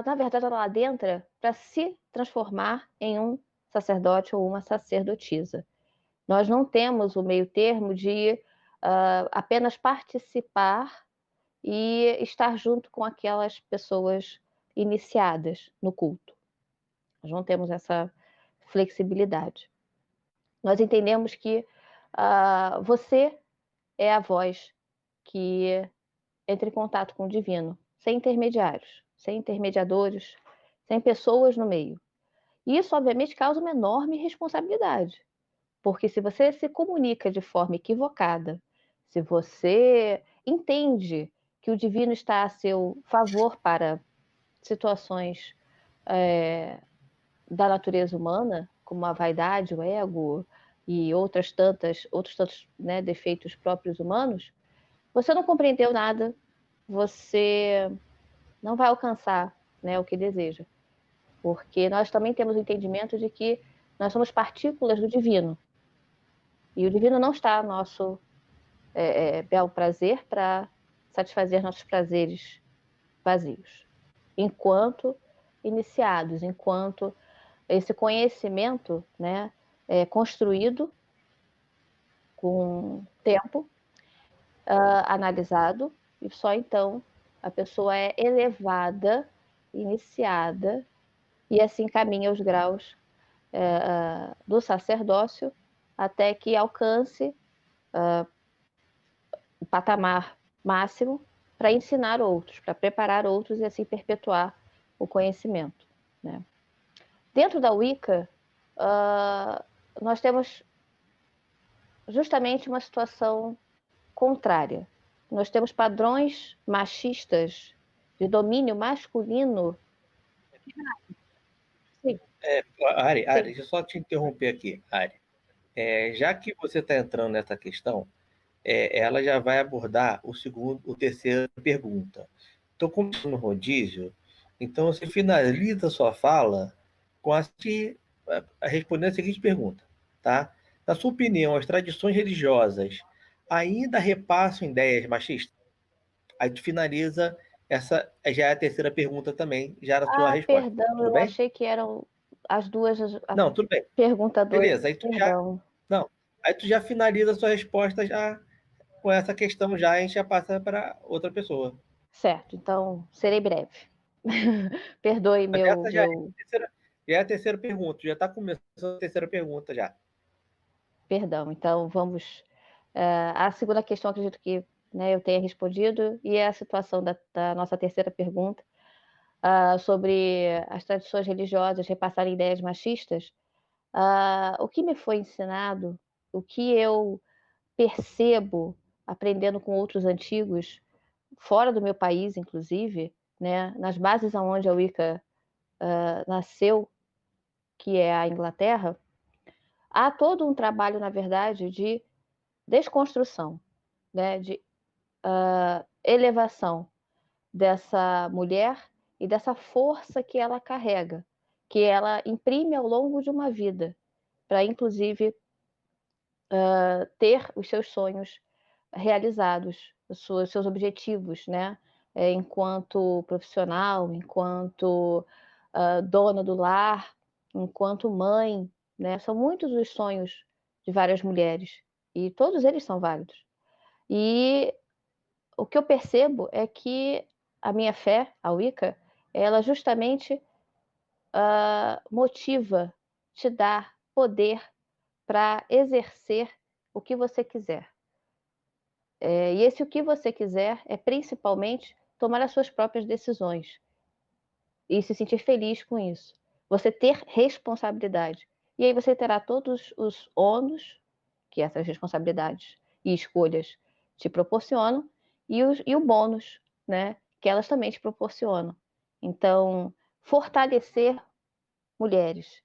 na verdade, ela adentra para se transformar em um sacerdote ou uma sacerdotisa. Nós não temos o meio termo de apenas participar e estar junto com aquelas pessoas iniciadas no culto. Nós não temos essa flexibilidade. Nós entendemos que você é a voz que entra em contato com o divino, sem intermediários, sem intermediadores, sem pessoas no meio. E isso, obviamente, causa uma enorme responsabilidade, porque se você se comunica de forma equivocada, se você entende que o divino está a seu favor para situações da natureza humana, como a vaidade, o ego e outros tantos, né, defeitos próprios humanos, você não compreendeu nada, você não vai alcançar, né, o que deseja. Porque nós também temos o entendimento de que nós somos partículas do divino. E o divino não está a nosso bel prazer para satisfazer nossos prazeres vazios. Enquanto iniciados, enquanto esse conhecimento, né, é construído com tempo, analisado, e só então a pessoa é elevada, iniciada, e assim caminha os graus do sacerdócio até que alcance o patamar máximo para ensinar outros, para preparar outros e assim perpetuar o conhecimento, né? Dentro da Wicca, nós temos justamente uma situação contrária. Nós temos padrões machistas de domínio masculino. Sim. Ari, Sim. deixa eu só te interromper aqui, Ari. Já que você está entrando nessa questão, ela já vai abordar o terceira pergunta. Estou começando no rodízio, então você finaliza a sua fala com respondendo a seguinte pergunta, tá? Na sua opinião, as tradições religiosas ainda repassam ideias machistas? Aí tu finaliza, essa já é a terceira pergunta também, já era a sua resposta. Perdão, Tudo eu bem? achei que eram as duas, a Não, tudo bem. pergunta 2. Beleza, Perdão. aí tu já finaliza a sua resposta já com essa questão já, a gente já passa para outra pessoa. Certo, então serei breve. Perdoe Mas meu, essa já é a terceira pergunta, já está começando a terceira pergunta já. Perdão. Então vamos. A segunda questão, acredito que, né, eu tenha respondido, e é a situação da nossa terceira pergunta, sobre as tradições religiosas repassarem ideias machistas. O que me foi ensinado, o que eu percebo aprendendo com outros antigos, fora do meu país, inclusive, né, nas bases aonde a Wicca nasceu, que é a Inglaterra, há todo um trabalho, na verdade, de desconstrução, né, de elevação dessa mulher e dessa força que ela carrega, que ela imprime ao longo de uma vida, para inclusive ter os seus sonhos realizados, os seus objetivos, né? Enquanto profissional, enquanto dona do lar, enquanto mãe, né? São muitos os sonhos de várias mulheres e todos eles são válidos. E o que eu percebo é que a minha fé, a Wicca, ela justamente motiva, te dá poder para exercer o que você quiser. E esse o que você quiser é principalmente tomar as suas próprias decisões e se sentir feliz com isso. Você ter responsabilidade. E aí você terá todos os ônus que essas responsabilidades e escolhas te proporcionam e o bônus, né, que elas também te proporcionam. Então, fortalecer mulheres,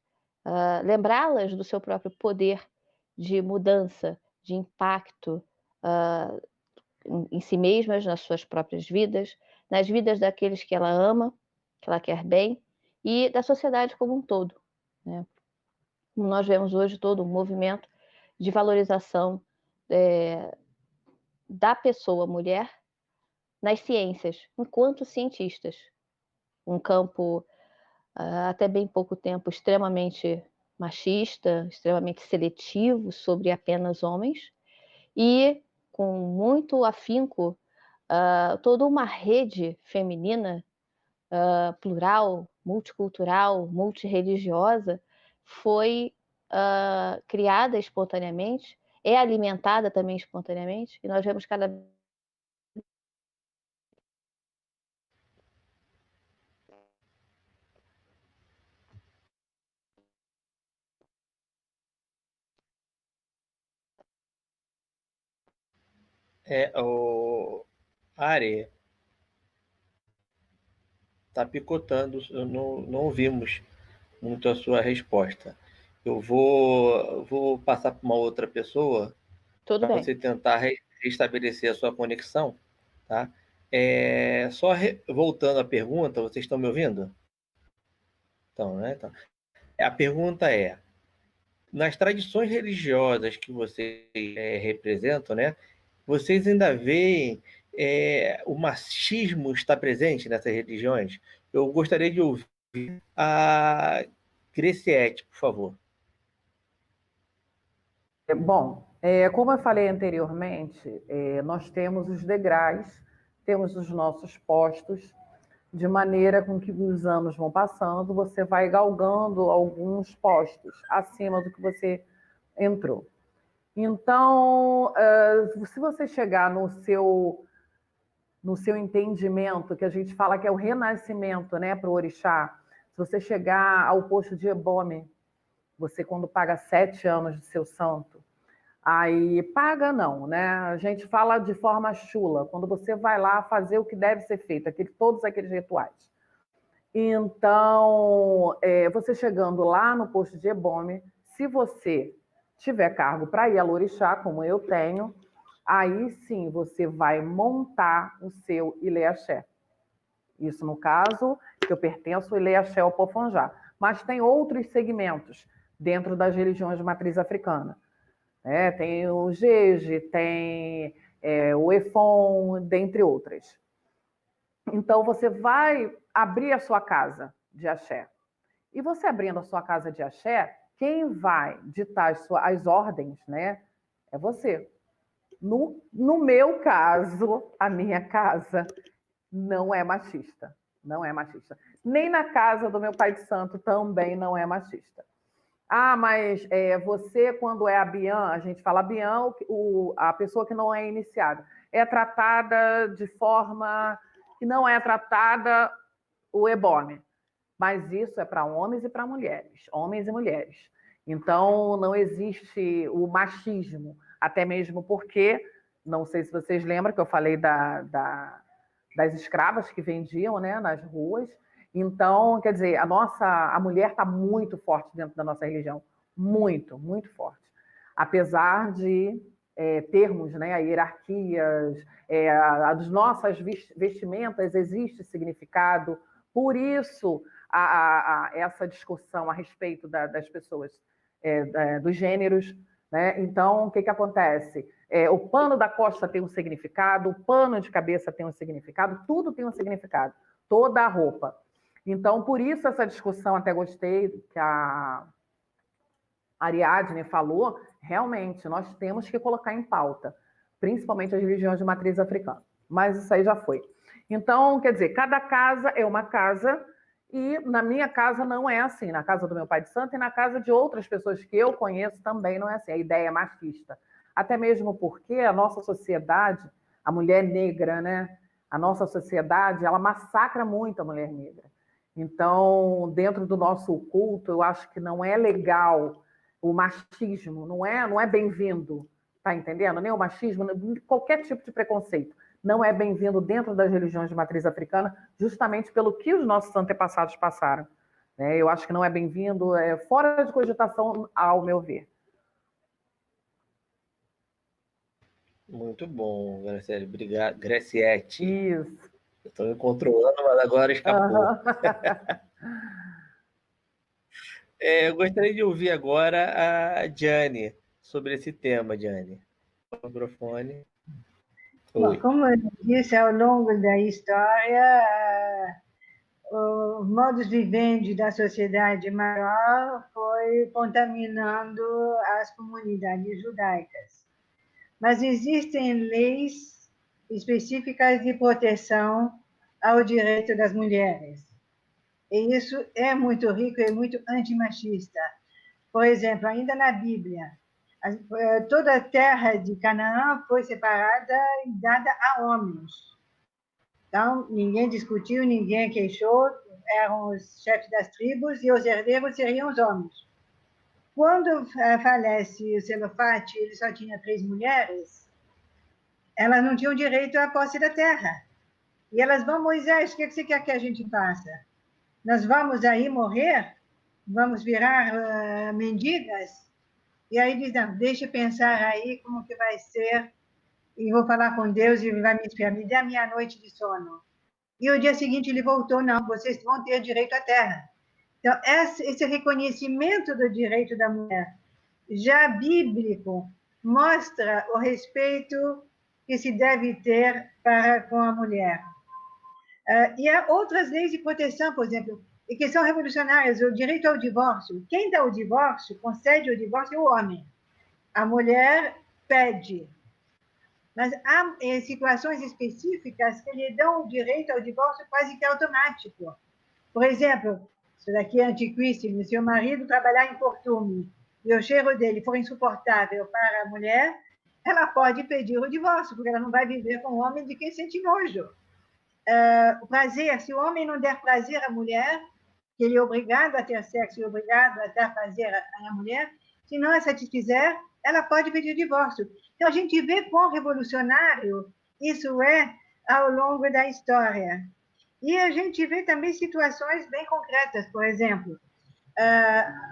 lembrá-las do seu próprio poder de mudança, de impacto, em si mesmas, nas suas próprias vidas, nas vidas daqueles que ela ama, que ela quer bem, e da sociedade como um todo, né? Como nós vemos hoje todo um movimento de valorização da pessoa mulher nas ciências, enquanto cientistas. Um campo, até bem pouco tempo, extremamente machista, extremamente seletivo sobre apenas homens, e com muito afinco toda uma rede feminina, plural, multicultural, multirreligiosa, foi criada espontaneamente, é alimentada também espontaneamente, e nós vemos cada O Ari está picotando, não ouvimos muito a sua resposta. Eu vou passar para uma outra pessoa tudo para bem. você tentar restabelecer a sua conexão, tá? Voltando à pergunta, vocês estão me ouvindo? Então, né? Então, a pergunta é: nas tradições religiosas que vocês representam, né? Vocês ainda veem o machismo está presente nessas religiões? Eu gostaria de ouvir a Greciete, por favor. Bom, como eu falei anteriormente, nós temos os degraus, temos os nossos postos, de maneira com que os anos vão passando, você vai galgando alguns postos acima do que você entrou. Então, se você chegar no seu entendimento, que a gente fala que é o renascimento, né, para o orixá, se você chegar ao posto de Ebome, você quando paga 7 anos de seu santo, aí paga não, né? A gente fala de forma chula, quando você vai lá fazer o que deve ser feito, todos aqueles rituais. Então, você chegando lá no posto de Ebome, se você tiver cargo para ir a Lorixá, como eu tenho, aí sim você vai montar o seu Ilê-Axé. Isso no caso, que eu pertenço ao Ilê-Axé ao Pofanjá. Mas tem outros segmentos. dentro das religiões de matriz africana. Tem o Jeje, tem o Efon, dentre outras. Então, você vai abrir a sua casa de axé. E você abrindo a sua casa de axé, quem vai ditar as ordens, né, é você. No meu caso, a minha casa não é machista. Não é machista. Nem na casa do meu pai de santo também não é machista. Ah, mas você, quando é a Bian, a gente fala Bian, a pessoa que não é iniciada, é tratada de forma que não é tratada o ebome. Mas isso é para homens e para mulheres, homens e mulheres. Então, não existe o machismo, até mesmo porque, não sei se vocês lembram que eu falei das escravas que vendiam, né, nas ruas. Então, quer dizer, a mulher está muito forte dentro da nossa religião, muito, muito forte. Apesar de termos, né, hierarquias, as nossas vestimentas existe significado, por isso essa discussão a respeito das pessoas, dos gêneros, né? Então, o que acontece? O pano da costa tem um significado, o pano de cabeça tem um significado, tudo tem um significado, toda a roupa. Então, por isso essa discussão, até gostei que a Ariadne falou, realmente, nós temos que colocar em pauta, principalmente as religiões de matriz africana. Mas isso aí já foi. Então, quer dizer, cada casa é uma casa, e na minha casa não é assim. Na casa do meu pai de santo e na casa de outras pessoas que eu conheço também não é assim. A ideia é machista. Até mesmo porque a nossa sociedade, a mulher negra, né? A nossa sociedade, ela massacra muito a mulher negra. Então, dentro do nosso culto, eu acho que não é legal o machismo, não é bem-vindo, tá entendendo? Nem o machismo, qualquer tipo de preconceito não é bem-vindo dentro das religiões de matriz africana, justamente pelo que os nossos antepassados passaram. Eu acho que não é bem-vindo, fora de cogitação, ao meu ver. Muito bom, Graciele. Obrigado. Graciete. Isso. Estou me controlando, mas agora escapou. Uhum. Eu gostaria de ouvir agora a Diane sobre esse tema, Diane. O microfone. Bom, como eu disse, ao longo da história, os modos de vivendi da sociedade maior foi contaminando as comunidades judaicas. Mas existem leis específicas de proteção ao direito das mulheres. E isso é muito rico e muito antimachista. Por exemplo, ainda na Bíblia, toda a terra de Canaã foi separada e dada a homens. Então, ninguém discutiu, ninguém queixou, eram os chefes das tribos e os herdeiros seriam os homens. Quando falece o Zelofate, ele só tinha 3 mulheres, elas não tinham direito à posse da terra. E elas vão, Moisés, o que você quer que a gente faça? Nós vamos aí morrer? Vamos virar mendigas? E aí diz, não, deixa eu pensar aí como que vai ser, e vou falar com Deus e ele vai me esperar, me dê a minha noite de sono. E o dia seguinte ele voltou, não, vocês vão ter direito à terra. Então, esse reconhecimento do direito da mulher, já bíblico, mostra o respeito que se deve ter para com a mulher. E há outras leis de proteção, por exemplo, e que são revolucionárias, o direito ao divórcio. Quem dá o divórcio, concede o divórcio, é o homem. A mulher pede. Mas há situações específicas que lhe dão o direito ao divórcio quase que automático. Por exemplo, isso daqui é antiquíssimo, se o marido trabalhar em portume e o cheiro dele for insuportável para a mulher, ela pode pedir o divórcio, porque ela não vai viver com um homem de quem sente nojo. O prazer, se o homem não der prazer à mulher, que ele é obrigado a ter sexo e obrigado a dar prazer à mulher, se não a satisfizer, ela pode pedir divórcio. Então, a gente vê quão revolucionário isso é ao longo da história. E a gente vê também situações bem concretas, por exemplo,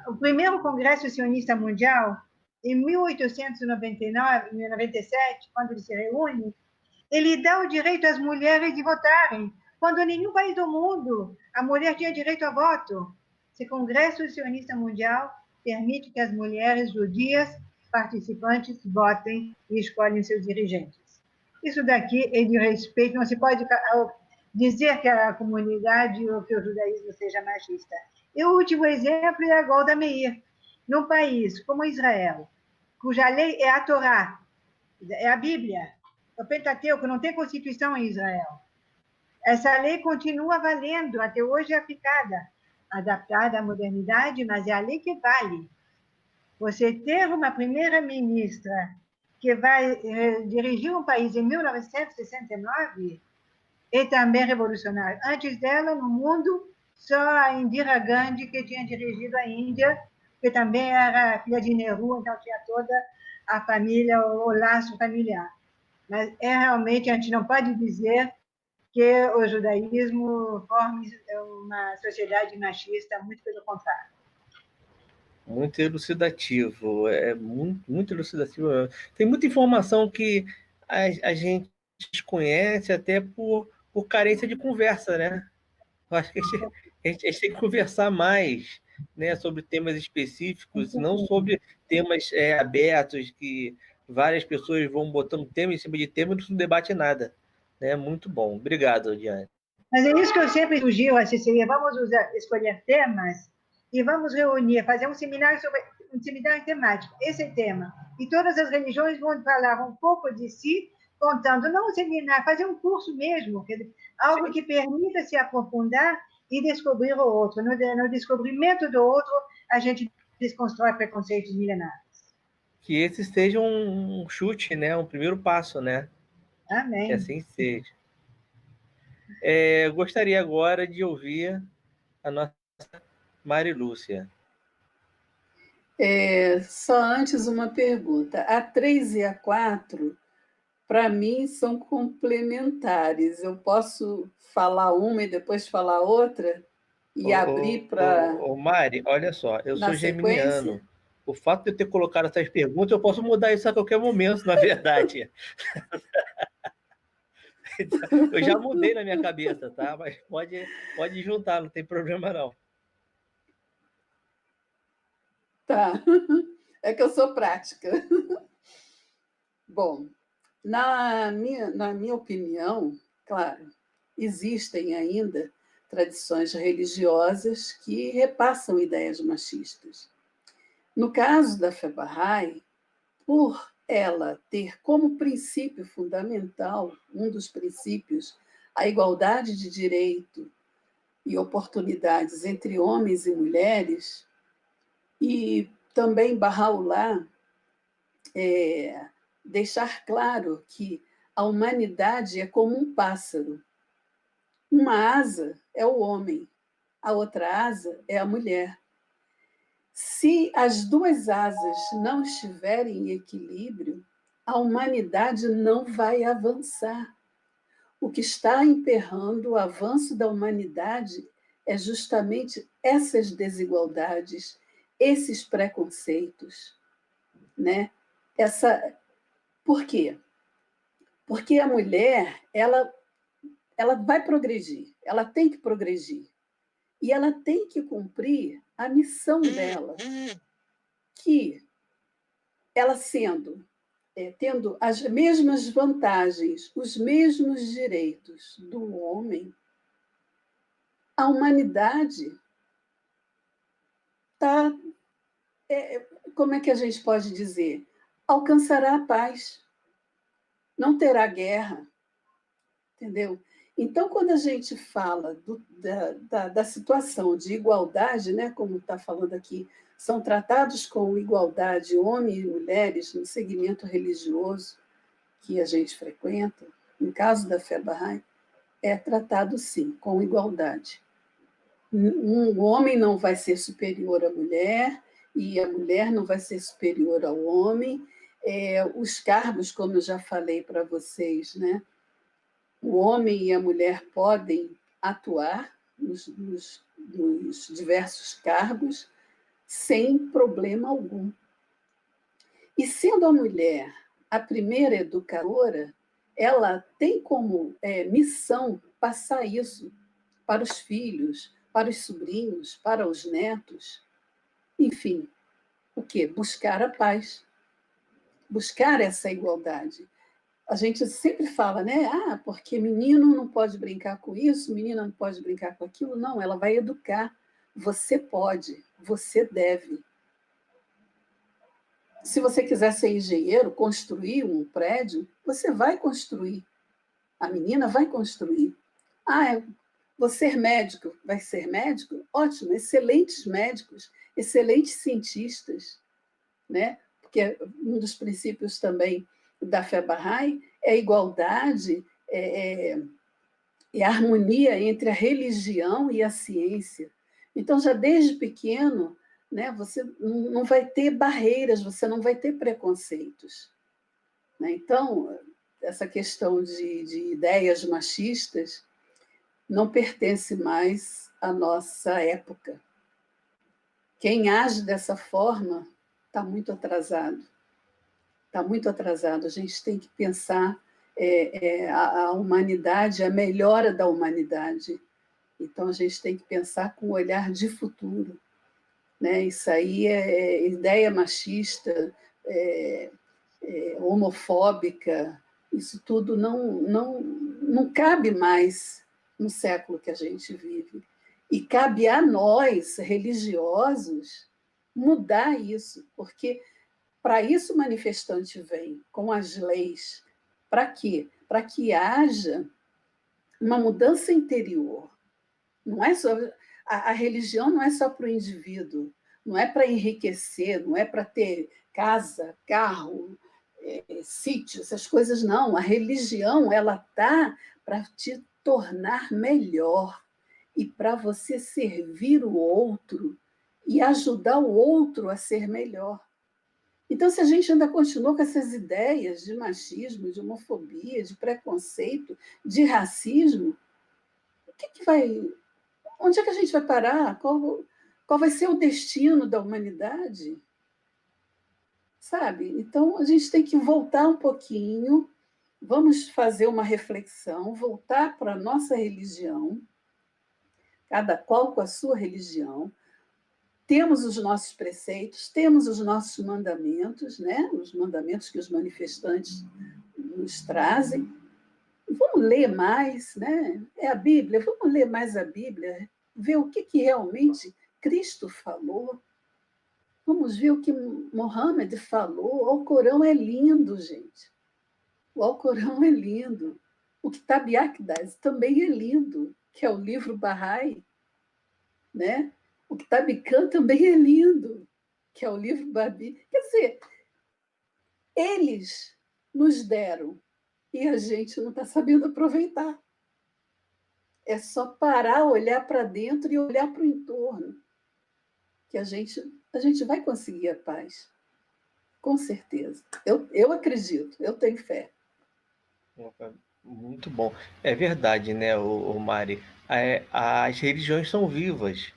o primeiro Congresso Sionista Mundial, em 1899, 97, quando ele se reúne, ele dá o direito às mulheres de votarem, quando em nenhum país do mundo a mulher tinha direito a voto. Esse Congresso Sionista Mundial permite que as mulheres judias participantes votem e escolhem seus dirigentes. Isso daqui é de respeito, não se pode dizer que a comunidade ou que o judaísmo seja machista. E o último exemplo é a Golda Meir. Num país como Israel, cuja lei é a Torá, é a Bíblia, o Pentateuco, não tem constituição em Israel. Essa lei continua valendo, até hoje é aplicada, adaptada à modernidade, mas é a lei que vale. Você ter uma primeira-ministra que vai dirigir um país em 1969 é também revolucionário. Antes dela, no mundo, só a Indira Gandhi, que tinha dirigido a Índia, que também era filha de Nehru, então tinha toda a família, o laço familiar. Mas realmente, a gente não pode dizer que o judaísmo forme uma sociedade machista, muito pelo contrário. Muito elucidativo, muito elucidativo. Tem muita informação que a gente desconhece até por carência de conversa, né? Eu acho que a gente tem que conversar mais, né, sobre temas específicos, não sobre temas abertos, que várias pessoas vão botando tema em cima de tema e não se debate nada. Né? Muito bom. Obrigado, Diane. Mas é isso que eu sempre sugiro, Cecília. Vamos escolher temas e vamos reunir, fazer um seminário temático, esse tema. E todas as religiões vão falar um pouco de si, contando, não um seminário, fazer um curso mesmo, algo que permita se aprofundar e descobrir o outro. No descobrimento do outro, a gente desconstrói preconceitos milenares. Que esse seja um chute, né? Um primeiro passo, né? Amém. Que assim seja. Gostaria agora de ouvir a nossa Mari Lúcia. Só antes uma pergunta. A 3 e a 4, para mim, são complementares. Eu posso falar uma e depois falar outra? E abrir para... Mari, olha só, eu sou geminiano. O fato de eu ter colocado essas perguntas, eu posso mudar isso a qualquer momento, na verdade. Eu já mudei na minha cabeça, tá? Mas pode juntar, não tem problema não. Tá. É que eu sou prática. Bom, na minha opinião, claro, existem ainda tradições religiosas que repassam ideias machistas. No caso da fé Bahá'í, por ela ter como princípio fundamental, um dos princípios, a igualdade de direito e oportunidades entre homens e mulheres, e também Bahá'u'lláh deixar claro que a humanidade é como um pássaro. Uma asa é o homem, a outra asa é a mulher. Se as duas asas não estiverem em equilíbrio, a humanidade não vai avançar. O que está emperrando o avanço da humanidade é justamente essas desigualdades, esses preconceitos, né? Por quê? Porque a mulher, ela vai progredir, ela tem que progredir. E ela tem que cumprir a missão dela, que ela tendo as mesmas vantagens, os mesmos direitos do homem, a humanidade está, como é que a gente pode dizer? Alcançará a paz, não terá guerra, entendeu? Então, quando a gente fala da situação de igualdade, né, como está falando aqui, são tratados com igualdade homens e mulheres no segmento religioso que a gente frequenta, no caso da fé Bahá'í, é tratado, sim, com igualdade. Um homem não vai ser superior à mulher e a mulher não vai ser superior ao homem. Os cargos, como eu já falei para vocês, né? O homem e a mulher podem atuar nos diversos cargos sem problema algum. E sendo a mulher a primeira educadora, ela tem como missão passar isso para os filhos, para os sobrinhos, para os netos. Enfim, o quê? Buscar a paz, buscar essa igualdade. A gente sempre fala, né? Ah, porque menino não pode brincar com isso, menina não pode brincar com aquilo. Não, ela vai educar. Você pode, você deve. Se você quiser ser engenheiro, construir um prédio, você vai construir. A menina vai construir. Ah, vou ser médico. Vai ser médico? Ótimo, excelentes médicos, excelentes cientistas, né? Porque um dos princípios também da fé Bahá'í é a igualdade e a harmonia entre a religião e a ciência. Então, já desde pequeno, né, você não vai ter barreiras, você não vai ter preconceitos. Né? Então, essa questão de ideias machistas não pertence mais à nossa época. Quem age dessa forma está muito atrasado. Está muito atrasado. A gente tem que pensar a humanidade, a melhora da humanidade. Então, a gente tem que pensar com um olhar de futuro. Né? Isso aí é ideia machista, homofóbica, isso tudo não cabe mais no século que a gente vive. E cabe a nós, religiosos, mudar isso, porque para isso o manifestante vem, com as leis. Para quê? Para que haja uma mudança interior. Não é só, a religião não é só para o indivíduo, não é para enriquecer, não é para ter casa, carro, sítio, essas coisas, não. A religião ela está para te tornar melhor e para você servir o outro e ajudar o outro a ser melhor. Então, se a gente ainda continua com essas ideias de machismo, de homofobia, de preconceito, de racismo, o que vai. Onde é que a gente vai parar? Qual vai ser o destino da humanidade? Sabe? Então, a gente tem que voltar um pouquinho, vamos fazer uma reflexão, voltar para a nossa religião, cada qual com a sua religião. Temos os nossos preceitos, temos os nossos mandamentos, né? Os mandamentos que os manifestantes nos trazem. Vamos ler mais, né? É a Bíblia, vamos ler mais a Bíblia, ver o que realmente Cristo falou. Vamos ver o que Mohammed falou. O Alcorão é lindo, gente. O Alcorão é lindo. O Kitab Aqdas também é lindo, que é o livro Bahá'í, né? O Kitab Khan também é lindo, que é o livro Babi. Quer dizer, eles nos deram e a gente não está sabendo aproveitar. É só parar, olhar para dentro e olhar para o entorno, que a gente vai conseguir a paz. Com certeza. Eu acredito, eu tenho fé. Muito bom. É verdade, né, o Mari? As religiões são vivas,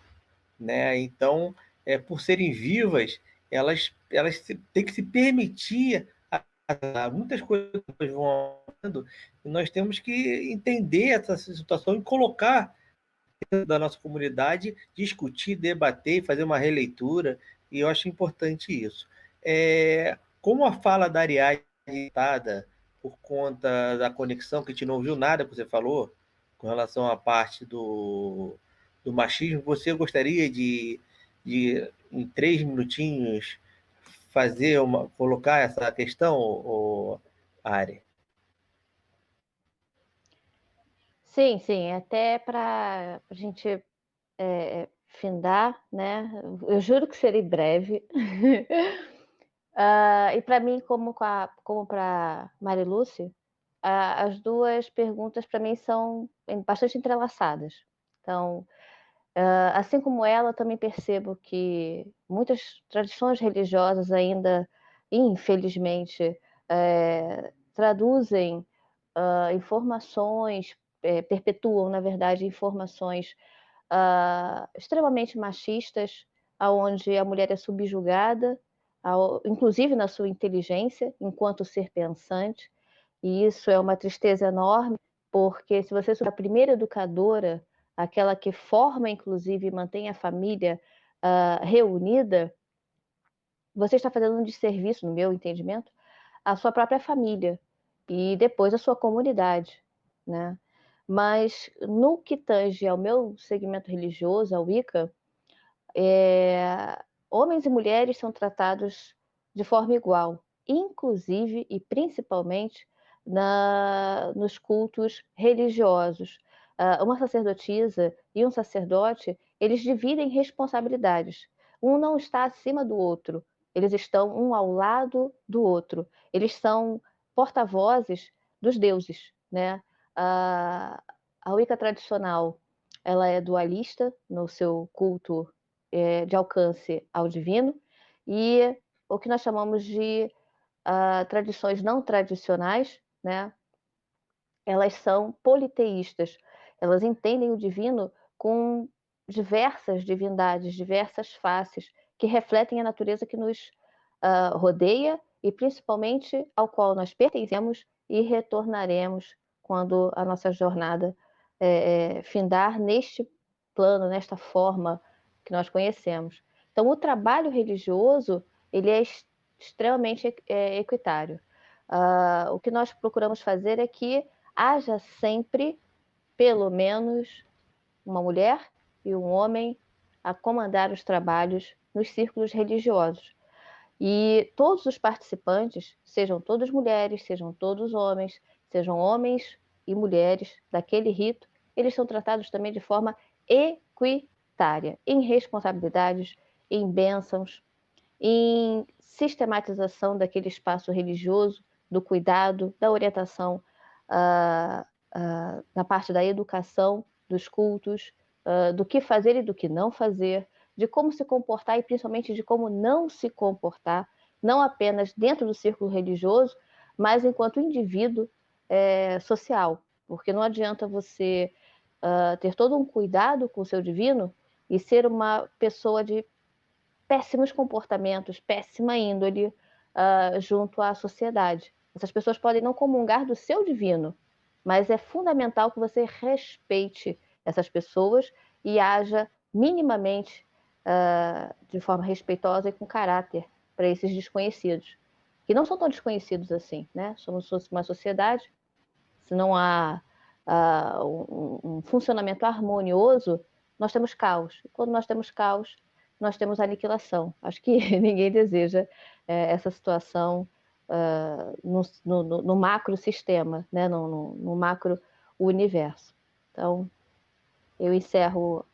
né? Então, por serem vivas, elas têm que se permitir muitas coisas vão acontecendo, e nós temos que entender essa situação e colocar dentro da nossa comunidade, discutir, debater, fazer uma releitura, e eu acho importante isso. Como a fala da Ariadne por conta da conexão, que a gente não ouviu nada que você falou com relação à parte do machismo, você gostaria de em 3 minutinhos, colocar essa questão, Ari? Sim, sim, até para a gente findar, né? Eu juro que serei breve. E para mim, como para Marilúcia, as duas perguntas para mim são bastante entrelaçadas. Então, assim como ela, eu também percebo que muitas tradições religiosas ainda, infelizmente, traduzem informações, perpetuam, na verdade, informações extremamente machistas, aonde a mulher é subjugada, inclusive na sua inteligência, enquanto ser pensante, e isso é uma tristeza enorme, porque se você for a primeira educadora, aquela que forma, inclusive, e mantém a família reunida, você está fazendo um desserviço, no meu entendimento, à sua própria família e depois à sua comunidade, né? Mas no que tange ao meu segmento religioso, ao Wicca, homens e mulheres são tratados de forma igual, inclusive e principalmente nos cultos religiosos. Uma sacerdotisa e um sacerdote, eles dividem responsabilidades. Um não está acima do outro, eles estão um ao lado do outro. Eles são porta-vozes dos deuses, né? A Wicca tradicional, ela é dualista no seu culto de alcance ao divino, e o que nós chamamos de tradições não tradicionais, né? Elas são politeístas, elas entendem o divino com diversas divindades, diversas faces, que refletem a natureza que nos rodeia e principalmente ao qual nós pertencemos e retornaremos quando a nossa jornada findar neste plano, nesta forma que nós conhecemos. Então, o trabalho religioso, ele é extremamente equitário. O que nós procuramos fazer é que haja sempre, pelo menos, uma mulher e um homem a comandar os trabalhos nos círculos religiosos. E todos os participantes, sejam todas mulheres, sejam todos homens, sejam homens e mulheres daquele rito, eles são tratados também de forma equitária, em responsabilidades, em bênçãos, em sistematização daquele espaço religioso, do cuidado, da orientação, na parte da educação, dos cultos, do que fazer e do que não fazer, de como se comportar e principalmente de como não se comportar, não apenas dentro do círculo religioso, mas enquanto indivíduo social, porque não adianta você ter todo um cuidado com o seu divino e ser uma pessoa de péssimos comportamentos, péssima índole junto à sociedade. Essas pessoas podem não comungar do seu divino, mas é fundamental que você respeite essas pessoas e haja minimamente de forma respeitosa e com caráter para esses desconhecidos, que não são tão desconhecidos assim, né? Somos uma sociedade, se não há um funcionamento harmonioso, nós temos caos. E quando nós temos caos, nós temos aniquilação. Acho que ninguém deseja essa situação no macro sistema, né? no macro universo. Então, eu encerro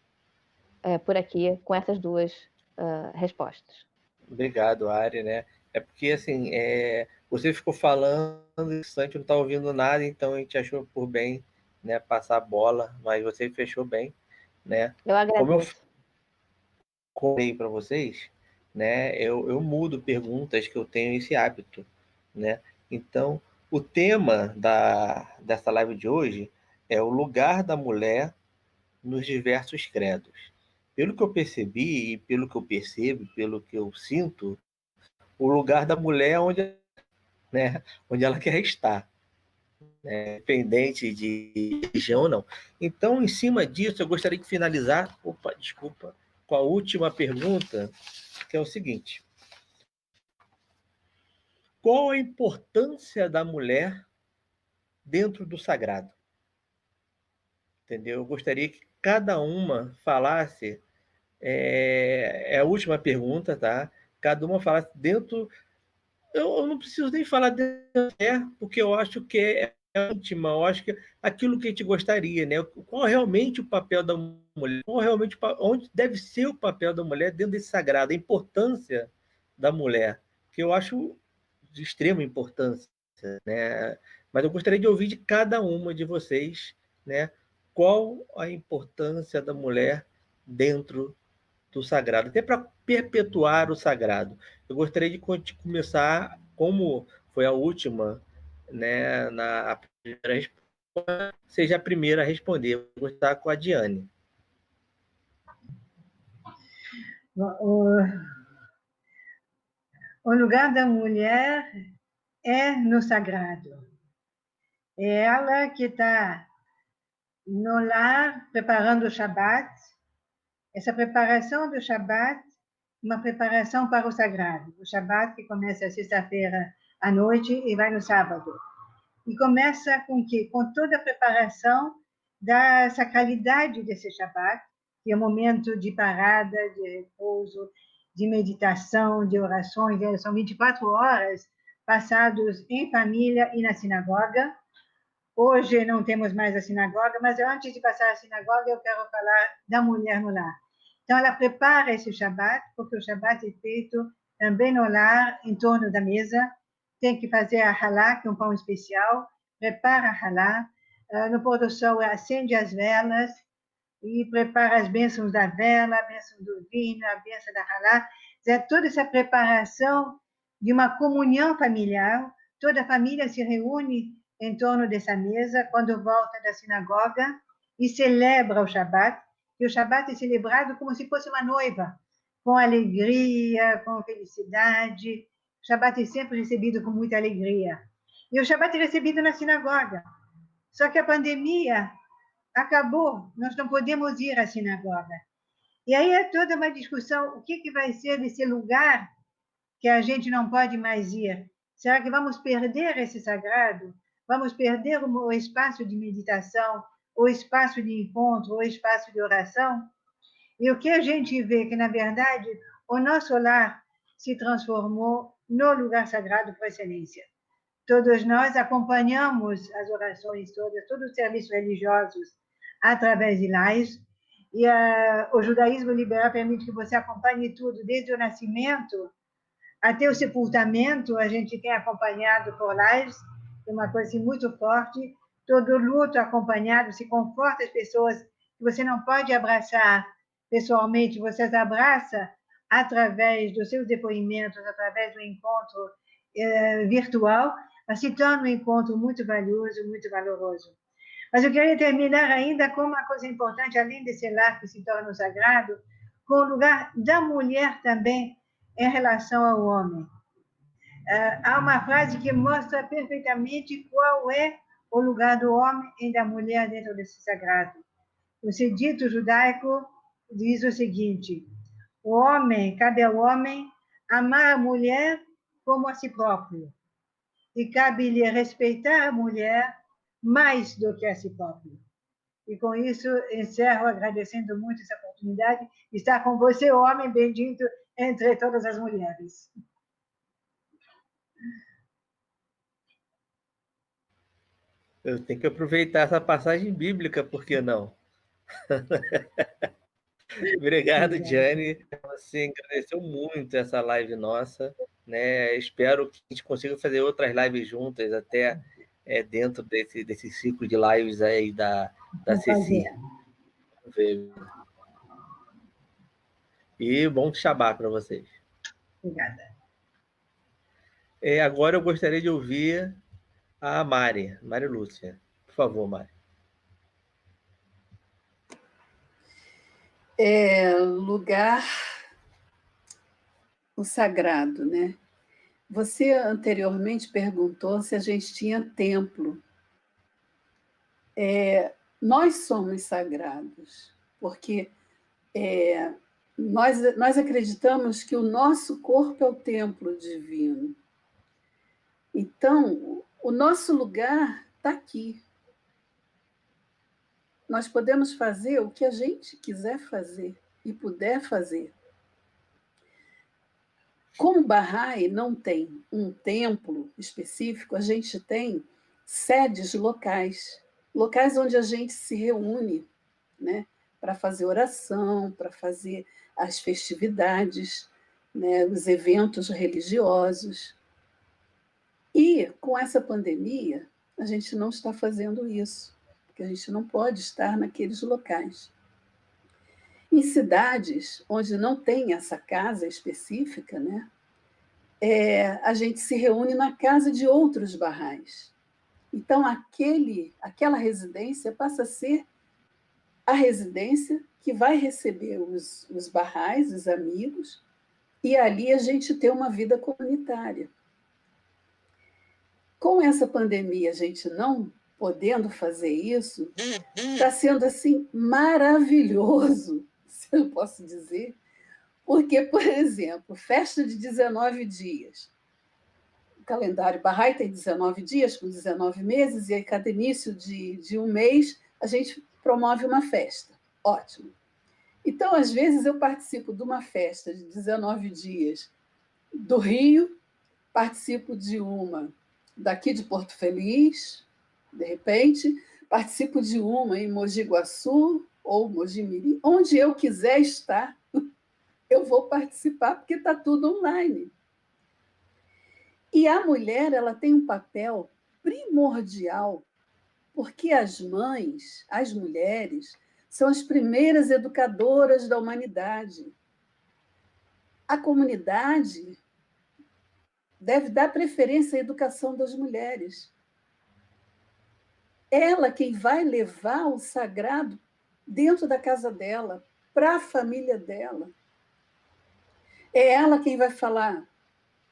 por aqui com essas duas respostas. Obrigado, Ari, né? É porque, assim, você ficou falando, antes eu não estava ouvindo nada, então a gente achou por bem, né, passar a bola, mas você fechou bem, né? Eu Como eu agradeço. falei para vocês, né, eu mudo perguntas, que eu tenho esse hábito, né? Então, o tema dessa live de hoje é o lugar da mulher nos diversos credos. Pelo que eu percebi, e pelo que eu percebo, pelo que eu sinto, o lugar da mulher é onde ela quer estar, né? Independente de religião ou não. Então, em cima disso, eu gostaria de finalizar, com a última pergunta, que é o seguinte: qual a importância da mulher dentro do sagrado? Entendeu? Eu gostaria que cada uma falasse, é a última pergunta, tá? Cada uma falasse dentro. Eu não preciso nem falar de mulher, porque eu acho que é íntima, eu acho que é aquilo que a gente gostaria, né? Qual realmente o papel da mulher? Qual realmente, onde deve ser o papel da mulher dentro desse sagrado? A importância da mulher, que eu acho de extrema importância, né? Mas eu gostaria de ouvir de cada uma de vocês, né? Qual a importância da mulher dentro do sagrado, até para perpetuar o sagrado. Eu gostaria de começar, como foi a última, né, a primeira resposta, seja a primeira a responder. Eu vou estar com a Diane. O lugar da mulher é no sagrado. É ela que está no lar preparando o Shabat. Essa preparação do Shabat uma preparação para o sagrado. O Shabat, que começa sexta-feira à noite e vai no sábado. E começa com que? Com toda a preparação da sacralidade desse Shabat, que é um momento de parada, de repouso, de meditação, de orações. São 24 horas passados em família e na sinagoga. Hoje não temos mais a sinagoga, mas antes de passar a sinagoga, eu quero falar da mulher no lar. Então, ela prepara esse Shabat, porque o Shabat é feito também no lar, em torno da mesa. Tem que fazer a halá, que é um pão especial, prepara a halá. No pôr do sol, acende as velas e prepara as bênçãos da vela, a bênção do vinho, a bênção da halá. É toda essa preparação de uma comunhão familiar. Toda a família se reúne em torno dessa mesa quando volta da sinagoga e celebra o Shabat. E o Shabat é celebrado como se fosse uma noiva, com alegria, com felicidade. O Shabat é sempre recebido com muita alegria. E o Shabat é recebido na sinagoga. Só que a pandemia acabou, nós não podemos ir à sinagoga. E aí é toda uma discussão, o que vai ser desse lugar que a gente não pode mais ir? Será que vamos perder esse sagrado? Vamos perder o espaço de meditação, o espaço de encontro, o espaço de oração? E o que a gente vê que, na verdade, o nosso lar se transformou no lugar sagrado por excelência. Todos nós acompanhamos as orações todas, todos os serviços religiosos através de lives, e o judaísmo liberal permite que você acompanhe tudo, desde o nascimento até o sepultamento. A gente tem acompanhado por lives, é uma coisa assim, muito forte, todo luto acompanhado, se conforta as pessoas que você não pode abraçar pessoalmente, você as abraça através dos seus depoimentos, através do encontro virtual, mas se torna um encontro muito valioso, muito valoroso. Mas eu queria terminar ainda com uma coisa importante, além desse lar que se torna sagrado, com o lugar da mulher também em relação ao homem. Há uma frase que mostra perfeitamente qual é o lugar do homem e da mulher dentro desse sagrado. O dito judaico diz o seguinte: o homem, cabe ao homem amar a mulher como a si próprio, e cabe-lhe respeitar a mulher mais do que a si próprio. E com isso encerro agradecendo muito essa oportunidade de estar com você, homem bendito entre todas as mulheres. Eu tenho que aproveitar essa passagem bíblica, por que não? Obrigado, Jane. Você agradeceu muito essa live nossa, né? Espero que a gente consiga fazer outras lives juntas, até dentro desse ciclo de lives aí da Ceci. E bom Shabbat para vocês. Obrigada. Agora eu gostaria de ouvir a Mari Lúcia. Por favor, Mari. Lugar o sagrado, né? Você anteriormente perguntou se a gente tinha templo. Nós somos sagrados, porque nós acreditamos que o nosso corpo é o templo divino. Então, o nosso lugar está aqui. Nós podemos fazer o que a gente quiser fazer e puder fazer. Como Bahá'í não tem um templo específico, a gente tem sedes locais, locais onde a gente se reúne, né, para fazer oração, para fazer as festividades, né, os eventos religiosos. E, com essa pandemia, a gente não está fazendo isso, porque a gente não pode estar naqueles locais. Em cidades onde não tem essa casa específica, né, a gente se reúne na casa de outros barrais. Então, aquela residência passa a ser a residência que vai receber os barrais, os amigos, e ali a gente tem uma vida comunitária. Com essa pandemia, a gente não podendo fazer isso, está sendo assim maravilhoso, se eu posso dizer, Porque, por exemplo, festa de 19 dias. O calendário Bahá'í tem 19 dias, com 19 meses, e aí cada início de um mês a gente promove uma festa. Ótimo. Então, às vezes, eu participo de uma festa de 19 dias do Rio, participo de uma daqui de Porto Feliz, de repente, participo de uma em Mogi Guaçu ou Mogi Mirim, onde eu quiser estar, eu vou participar, porque está tudo online. E a mulher, ela tem um papel primordial, porque as mães, as mulheres, são as primeiras educadoras da humanidade. A comunidade deve dar preferência à educação das mulheres. Ela quem vai levar o sagrado dentro da casa dela, para a família dela. É ela quem vai falar: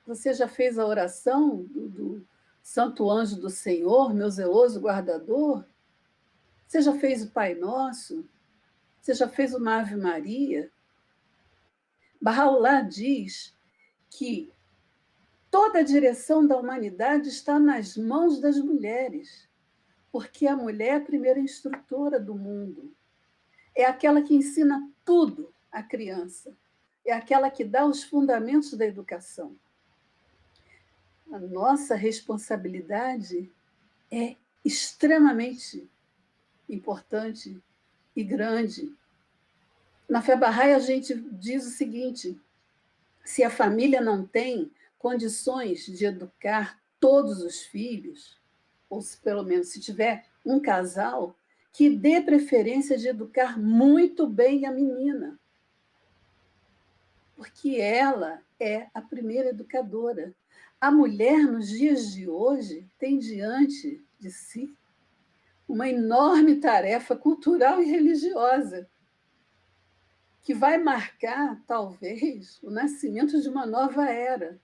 você já fez a oração do Santo Anjo do Senhor, meu zeloso guardador? Você já fez o Pai Nosso? Você já fez uma Ave Maria? Bahá'u'lláh diz que toda a direção da humanidade está nas mãos das mulheres, porque a mulher é a primeira instrutora do mundo. É aquela que ensina tudo à criança. É aquela que dá os fundamentos da educação. A nossa responsabilidade é extremamente importante e grande. Na fé Bahá'í, a gente diz o seguinte: se a família não tem condições de educar todos os filhos, ou se pelo menos se tiver um casal, que dê preferência de educar muito bem a menina, porque ela é a primeira educadora. A mulher, nos dias de hoje, tem diante de si uma enorme tarefa cultural e religiosa, que vai marcar, talvez, o nascimento de uma nova era.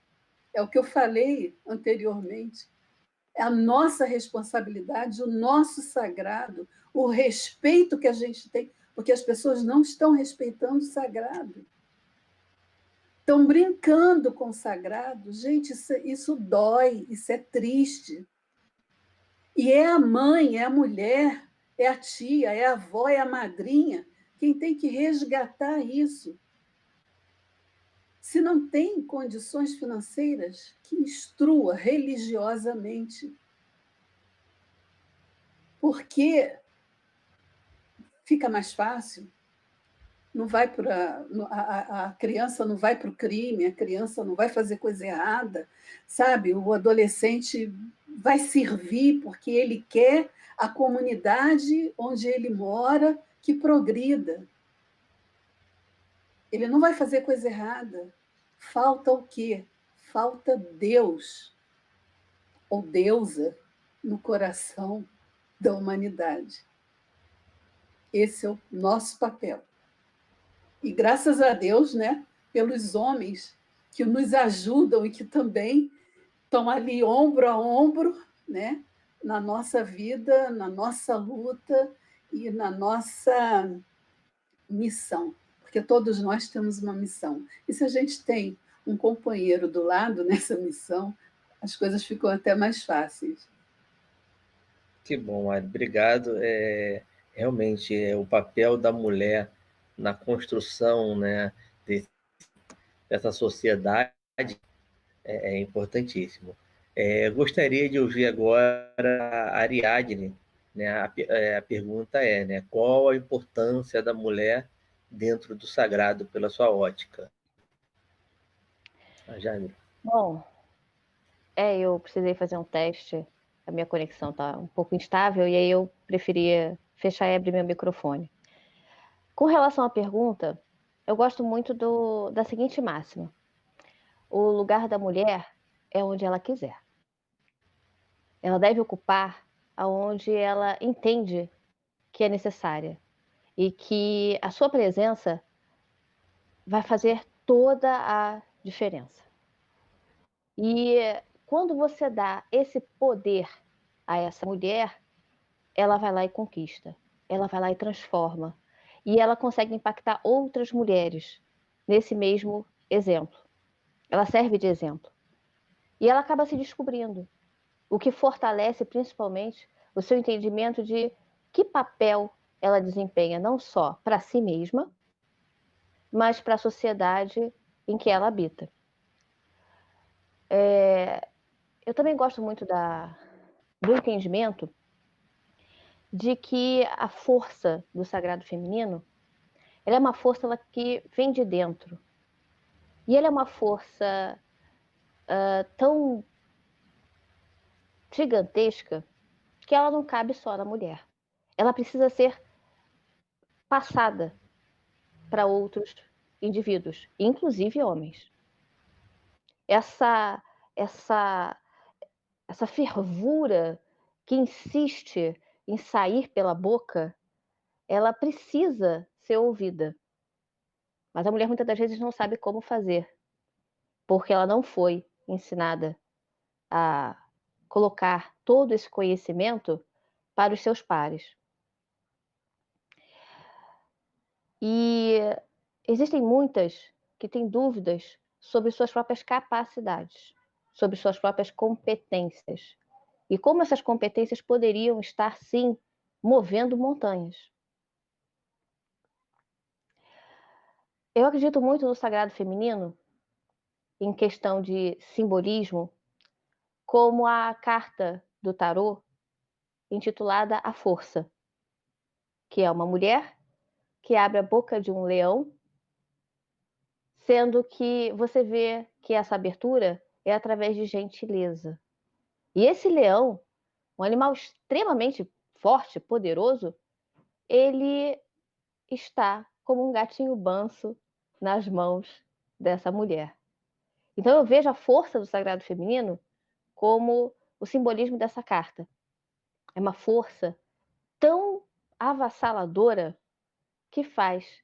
É o que eu falei anteriormente. É a nossa responsabilidade, o nosso sagrado, o respeito que a gente tem, porque as pessoas não estão respeitando o sagrado. Estão brincando com o sagrado. Gente, isso dói, isso é triste. E é a mãe, é a mulher, é a tia, é a avó, é a madrinha quem tem que resgatar isso. Se não tem condições financeiras, que instrua religiosamente. Porque fica mais fácil, não vai para a criança não vai para o crime, a criança não vai fazer coisa errada, sabe? O adolescente vai servir porque ele quer a comunidade onde ele mora que progrida. Ele não vai fazer coisa errada. Falta o quê? Falta Deus ou deusa no coração da humanidade. Esse é o nosso papel. E graças a Deus, né, pelos homens que nos ajudam e que também estão ali ombro a ombro, né, na nossa vida, na nossa luta e na nossa missão, porque todos nós temos uma missão. E se a gente tem um companheiro do lado nessa missão, as coisas ficam até mais fáceis. Que bom, Ari, obrigado. Realmente, o papel da mulher na construção, né, dessa sociedade é importantíssimo. Gostaria de ouvir agora a Ariadne, né? A pergunta é, né, qual a importância da mulher dentro do sagrado pela sua ótica? A Jaime. Bom, eu precisei fazer um teste, a minha conexão está um pouco instável, e aí eu preferia fechar e abrir meu microfone. Com relação à pergunta, eu gosto muito da seguinte máxima: o lugar da mulher é onde ela quiser. Ela deve ocupar aonde ela entende que é necessária e que a sua presença vai fazer toda a diferença. E quando você dá esse poder a essa mulher, ela vai lá e conquista, ela vai lá e transforma, e ela consegue impactar outras mulheres nesse mesmo exemplo. Ela serve de exemplo. E ela acaba se descobrindo, o que fortalece principalmente o seu entendimento de que papel ela desempenha, não só para si mesma, mas para a sociedade em que ela habita. Eu também gosto muito do entendimento de que a força do sagrado feminino, ela é uma força que vem de dentro. E ela é uma força tão gigantesca que ela não cabe só na mulher. Ela precisa ser passada para outros indivíduos, inclusive homens. Essa fervura que insiste em sair pela boca, ela precisa ser ouvida. Mas a mulher muitas das vezes não sabe como fazer, porque ela não foi ensinada a colocar todo esse conhecimento para os seus pares. E existem muitas que têm dúvidas sobre suas próprias capacidades, sobre suas próprias competências. E como essas competências poderiam estar, sim, movendo montanhas. Eu acredito muito no sagrado feminino, em questão de simbolismo, como a carta do tarô, intitulada A Força, que é uma mulher que abre a boca de um leão, sendo que você vê que essa abertura é através de gentileza. E esse leão, um animal extremamente forte, poderoso, ele está como um gatinho manso nas mãos dessa mulher. Então eu vejo a força do sagrado feminino como o simbolismo dessa carta. É uma força tão avassaladora que faz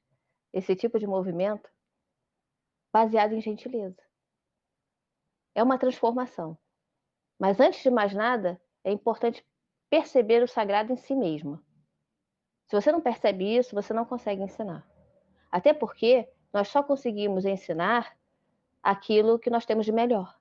esse tipo de movimento baseado em gentileza. É uma transformação. Mas antes de mais nada, é importante perceber o sagrado em si mesma. Se você não percebe isso, você não consegue ensinar. Até porque nós só conseguimos ensinar aquilo que nós temos de melhor.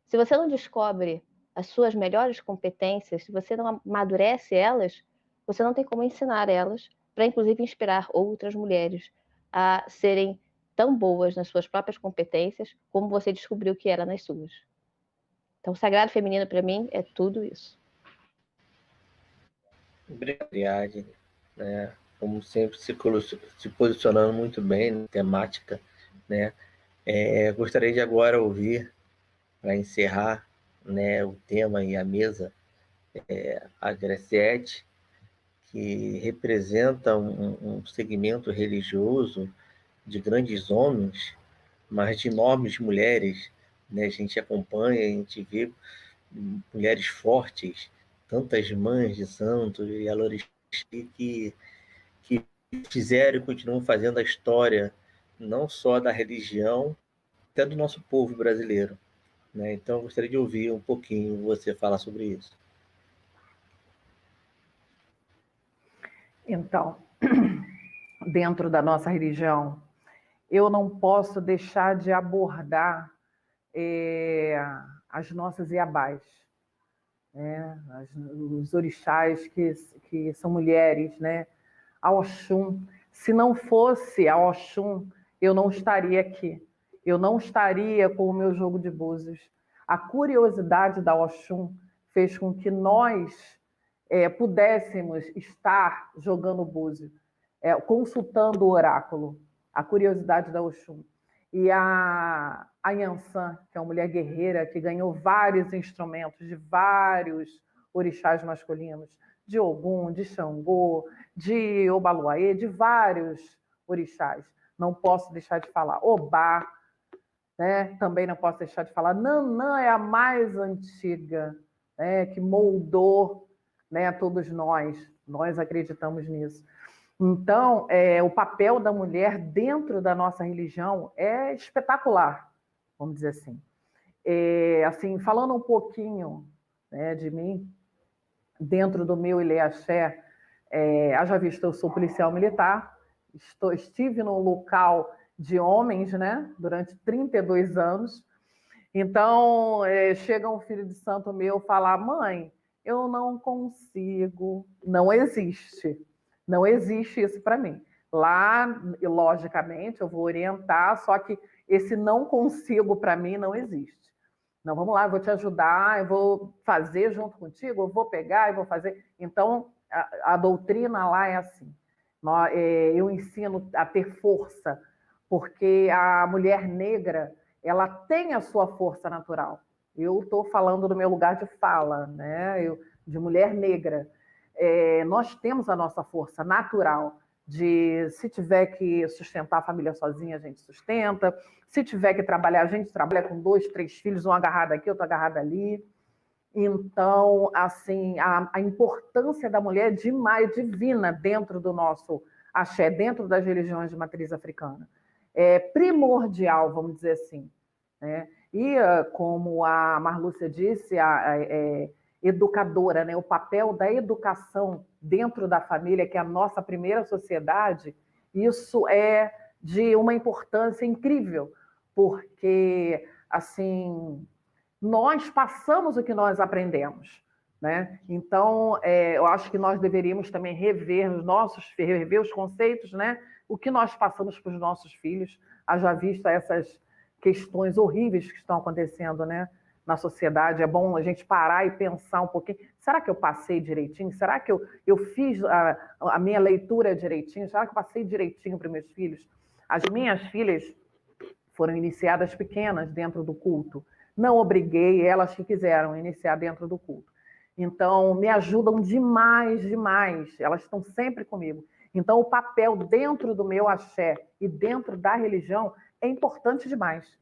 Se você não descobre as suas melhores competências, se você não amadurece elas, você não tem como ensinar elas, para inclusive inspirar outras mulheres a serem tão boas nas suas próprias competências como você descobriu que era nas suas. Então, o sagrado feminino, para mim, é tudo isso. Obrigado, Ariadne, né? Como sempre, se posicionando muito bem na temática, né? Gostaria de agora ouvir, para encerrar, né, o tema e a mesa, a Graciete, que representa um segmento religioso de grandes homens, mas de enormes mulheres, né? A gente acompanha, a gente vê mulheres fortes, tantas mães de santos e alorixás que fizeram e continuam fazendo a história não só da religião, até do nosso povo brasileiro, né? Então, eu gostaria de ouvir um pouquinho você falar sobre isso. Então, dentro da nossa religião, eu não posso deixar de abordar as nossas Iabás, né? Os orixás que são mulheres, né? A Oxum. Se não fosse a Oxum, eu não estaria aqui. Eu não estaria com o meu jogo de búzios. A curiosidade da Oxum fez com que nós pudéssemos estar jogando búzio, consultando o oráculo. A curiosidade da Oxum. E a Yansan, que é uma mulher guerreira que ganhou vários instrumentos de vários orixás masculinos, de Ogum, de Xangô, de Obaluaê, de vários orixás. Não posso deixar de falar Obá, né? Também não posso deixar de falar Nanã, é a mais antiga, né? Que moldou, né, todos nós acreditamos nisso. Então, o papel da mulher dentro da nossa religião é espetacular, vamos dizer assim. Assim, falando um pouquinho, né, de mim, dentro do meu Ilê Axé, haja visto, eu sou policial militar, estive num local de homens, né? Durante 32 anos. Então, chega um filho de santo meu falar: mãe, eu não consigo. Não existe. Não existe isso para mim. Lá, logicamente, eu vou orientar, só que esse não consigo para mim não existe. Não, vamos lá, eu vou te ajudar, eu vou fazer junto contigo, eu vou pegar, eu vou fazer. Então, a doutrina lá é assim. Eu ensino a ter força, porque a mulher negra, ela tem a sua força natural. Eu estou falando do meu lugar de fala, né? De mulher negra. Nós temos a nossa força natural de, se tiver que sustentar a família sozinha, a gente sustenta. Se tiver que trabalhar, a gente trabalha com 2, 3 filhos, um agarrado aqui, outro agarrado ali. Então, assim, a importância da mulher é demais, divina dentro do nosso axé, dentro das religiões de matriz africana. É primordial, vamos dizer assim, né? E, como a Marlúcia disse, educadora, né? O papel da educação dentro da família, que é a nossa primeira sociedade, isso é de uma importância incrível, porque, assim, nós passamos o que nós aprendemos, né? Então, eu acho que nós deveríamos também rever os conceitos, né? O que nós passamos para os nossos filhos, haja vista essas questões horríveis que estão acontecendo, né, na sociedade. É bom a gente parar e pensar um pouquinho. Será que eu passei direitinho? Será que eu fiz a minha leitura direitinho? Será que eu passei direitinho para os meus filhos? As minhas filhas foram iniciadas pequenas dentro do culto. Não obriguei, elas que quiseram iniciar dentro do culto. Então, me ajudam demais, demais. Elas estão sempre comigo. Então, o papel dentro do meu axé e dentro da religião é importante demais.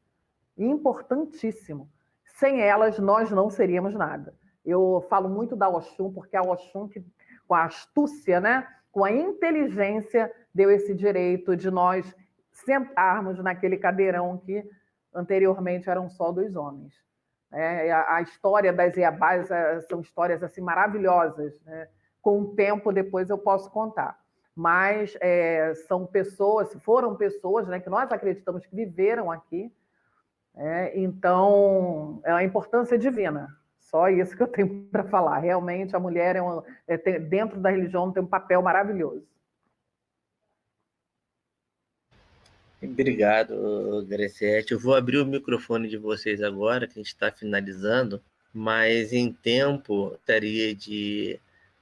Importantíssimo. Sem elas, nós não seríamos nada. Eu falo muito da Oxum, porque a Oxum, que, com a astúcia, né, com a inteligência, deu esse direito de nós sentarmos naquele cadeirão que anteriormente eram só dos homens. A história das Iabás são histórias assim maravilhosas, né? Com o tempo, depois eu posso contar. Mas foram pessoas, né, que nós acreditamos que viveram aqui. Então, é a importância divina. Só isso que eu tenho para falar. Realmente, a mulher, dentro da religião, tem um papel maravilhoso. Obrigado, Graciete. Eu vou abrir o microfone de vocês agora, que a gente está finalizando, mas em tempo gostaria de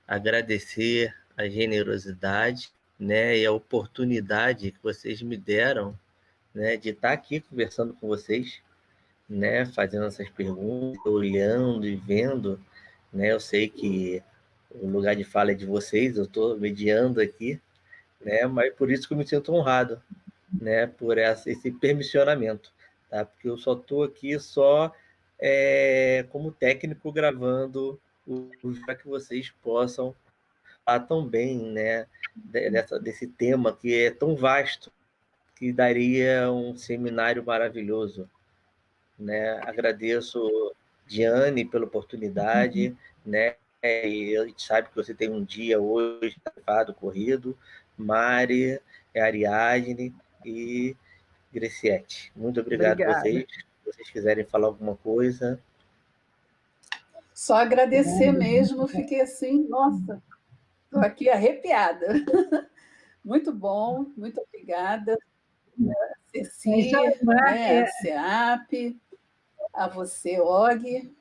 agradecer a generosidade, né, e a oportunidade que vocês me deram, né, de estar aqui conversando com vocês, né, fazendo essas perguntas, olhando e vendo, né. Eu sei que o lugar de fala é de vocês, eu estou mediando aqui, né, mas por isso que eu me sinto honrado, né, por esse permissionamento, tá? Porque eu só estou aqui como técnico gravando para que vocês possam falar tão bem, né, desse tema que é tão vasto, que daria um seminário maravilhoso, né? Agradeço, Diane, pela oportunidade, né? E a gente sabe que você tem um dia hoje corrido, Mari, Ariadne e Graciete. Muito obrigado a vocês. Se vocês quiserem falar alguma coisa. Só agradecer mesmo, fiquei assim, nossa, estou aqui arrepiada. Muito bom, muito obrigada. Ceci, né, a SEAP, a você, Og,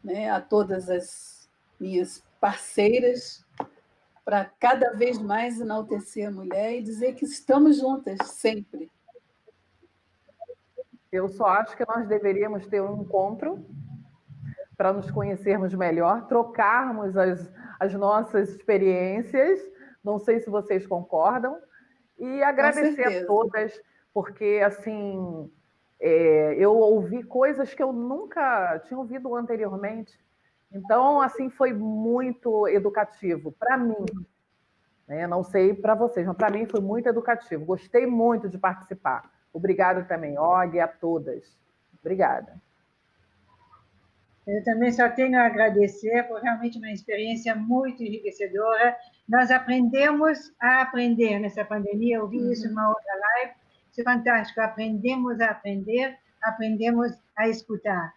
né, a todas as minhas parceiras, para cada vez mais enaltecer a mulher e dizer que estamos juntas, sempre. Eu só acho que nós deveríamos ter um encontro para nos conhecermos melhor, trocarmos as nossas experiências. Não sei se vocês concordam. E agradecer a todas, porque, assim, eu ouvi coisas que eu nunca tinha ouvido anteriormente. Então, assim, foi muito educativo para mim. Não sei para vocês, mas para mim foi muito educativo. Gostei muito de participar. Obrigada também, Og, a todas. Obrigada. Eu também só tenho a agradecer, foi realmente uma experiência muito enriquecedora. Nós aprendemos a aprender nessa pandemia, eu vi isso numa outra live, fantástico. Aprendemos a aprender, aprendemos a escutar.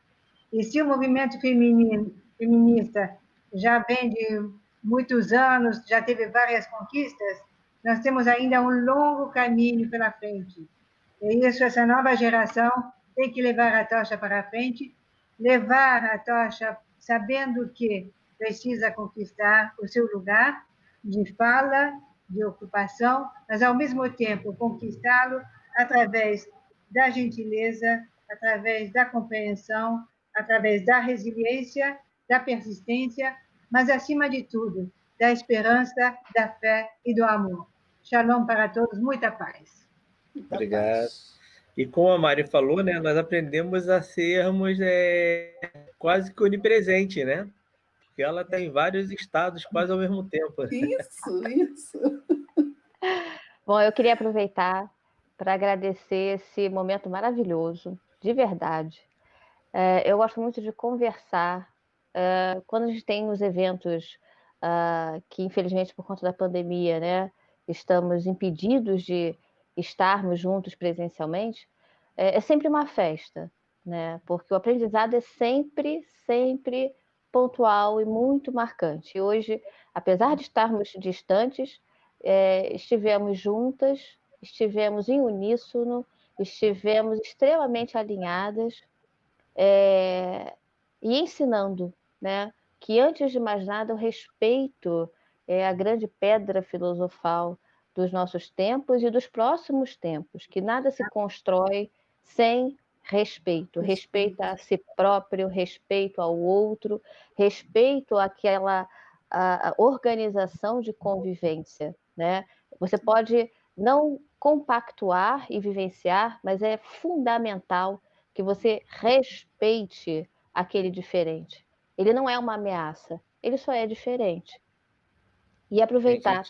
E se o movimento feminista já vem de muitos anos, já teve várias conquistas, nós temos ainda um longo caminho pela frente. E isso, essa nova geração tem que levar a tocha para frente, levar a tocha sabendo que precisa conquistar o seu lugar de fala, de ocupação, mas, ao mesmo tempo, conquistá-lo através da gentileza, através da compreensão, através da resiliência, da persistência, mas, acima de tudo, da esperança, da fé e do amor. Shalom para todos, muita paz. Obrigado. E como a Mari falou, né, nós aprendemos a sermos quase que onipresente, né? Porque ela está em vários estados quase ao mesmo tempo. Isso. Bom, eu queria aproveitar para agradecer esse momento maravilhoso, de verdade. Eu gosto muito de conversar. Quando a gente tem os eventos que, infelizmente, por conta da pandemia, né, estamos impedidos de estarmos juntos presencialmente, é sempre uma festa, né? Porque o aprendizado é sempre pontual e muito marcante. E hoje, apesar de estarmos distantes, estivemos juntas, estivemos em uníssono, estivemos extremamente alinhadas e ensinando, né, que, antes de mais nada, o respeito é a grande pedra filosofal dos nossos tempos e dos próximos tempos, que nada se constrói sem respeito. Respeito a si próprio, respeito ao outro, respeito àquela organização de convivência, né? Você pode não compactuar e vivenciar, mas é fundamental que você respeite aquele diferente. Ele não é uma ameaça, ele só é diferente. E aproveitar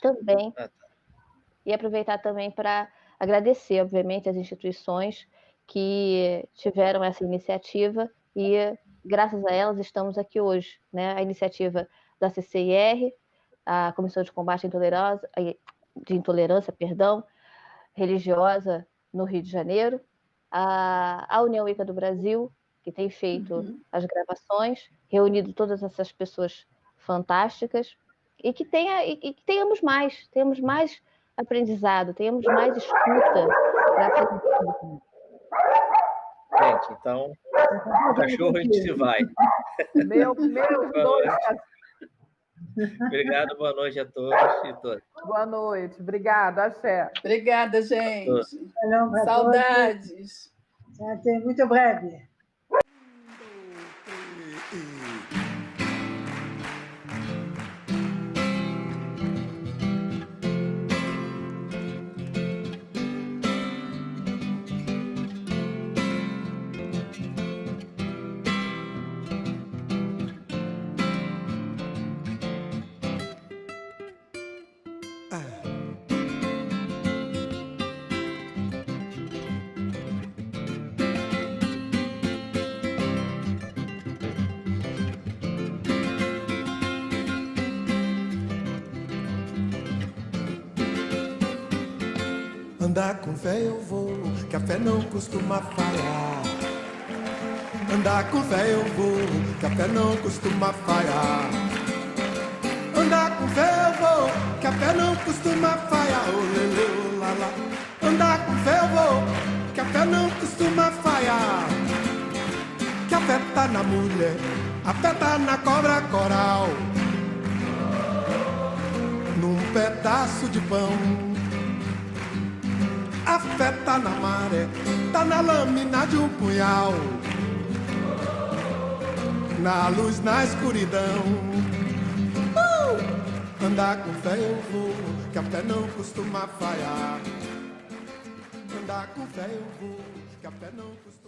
também para agradecer, obviamente, as instituições que tiveram essa iniciativa e, graças a elas, estamos aqui hoje, né? A iniciativa da CCIR, a Comissão de Combate à Intolerância, religiosa no Rio de Janeiro, a União Wicca do Brasil, que tem feito as gravações, reunido todas essas pessoas fantásticas, e que tenhamos mais aprendizado, tenhamos mais escuta para aprender. Gente, então, o cachorro a gente se vai. Meu dois. Obrigado, boa noite a todos e todas. Boa noite, obrigada, axé. Obrigada, gente. Shalom para Saudades. todos. Até muito breve. Andar com fé eu vou, que a fé não costuma falhar. Andar com fé eu vou, que a fé não costuma falhar. Andar com fé eu vou, que a fé não costuma falhar. Olê, olá, lá. Andar com fé eu vou, que a fé não costuma falhar. Que a fé tá na mulher, a fé tá na cobra coral, num pedaço de pão. A fé tá na maré, tá na lâmina de um punhal, na luz, na escuridão. Andar com fé eu vou, que a fé não costuma falhar. Andar com fé eu vou, que a fé não costuma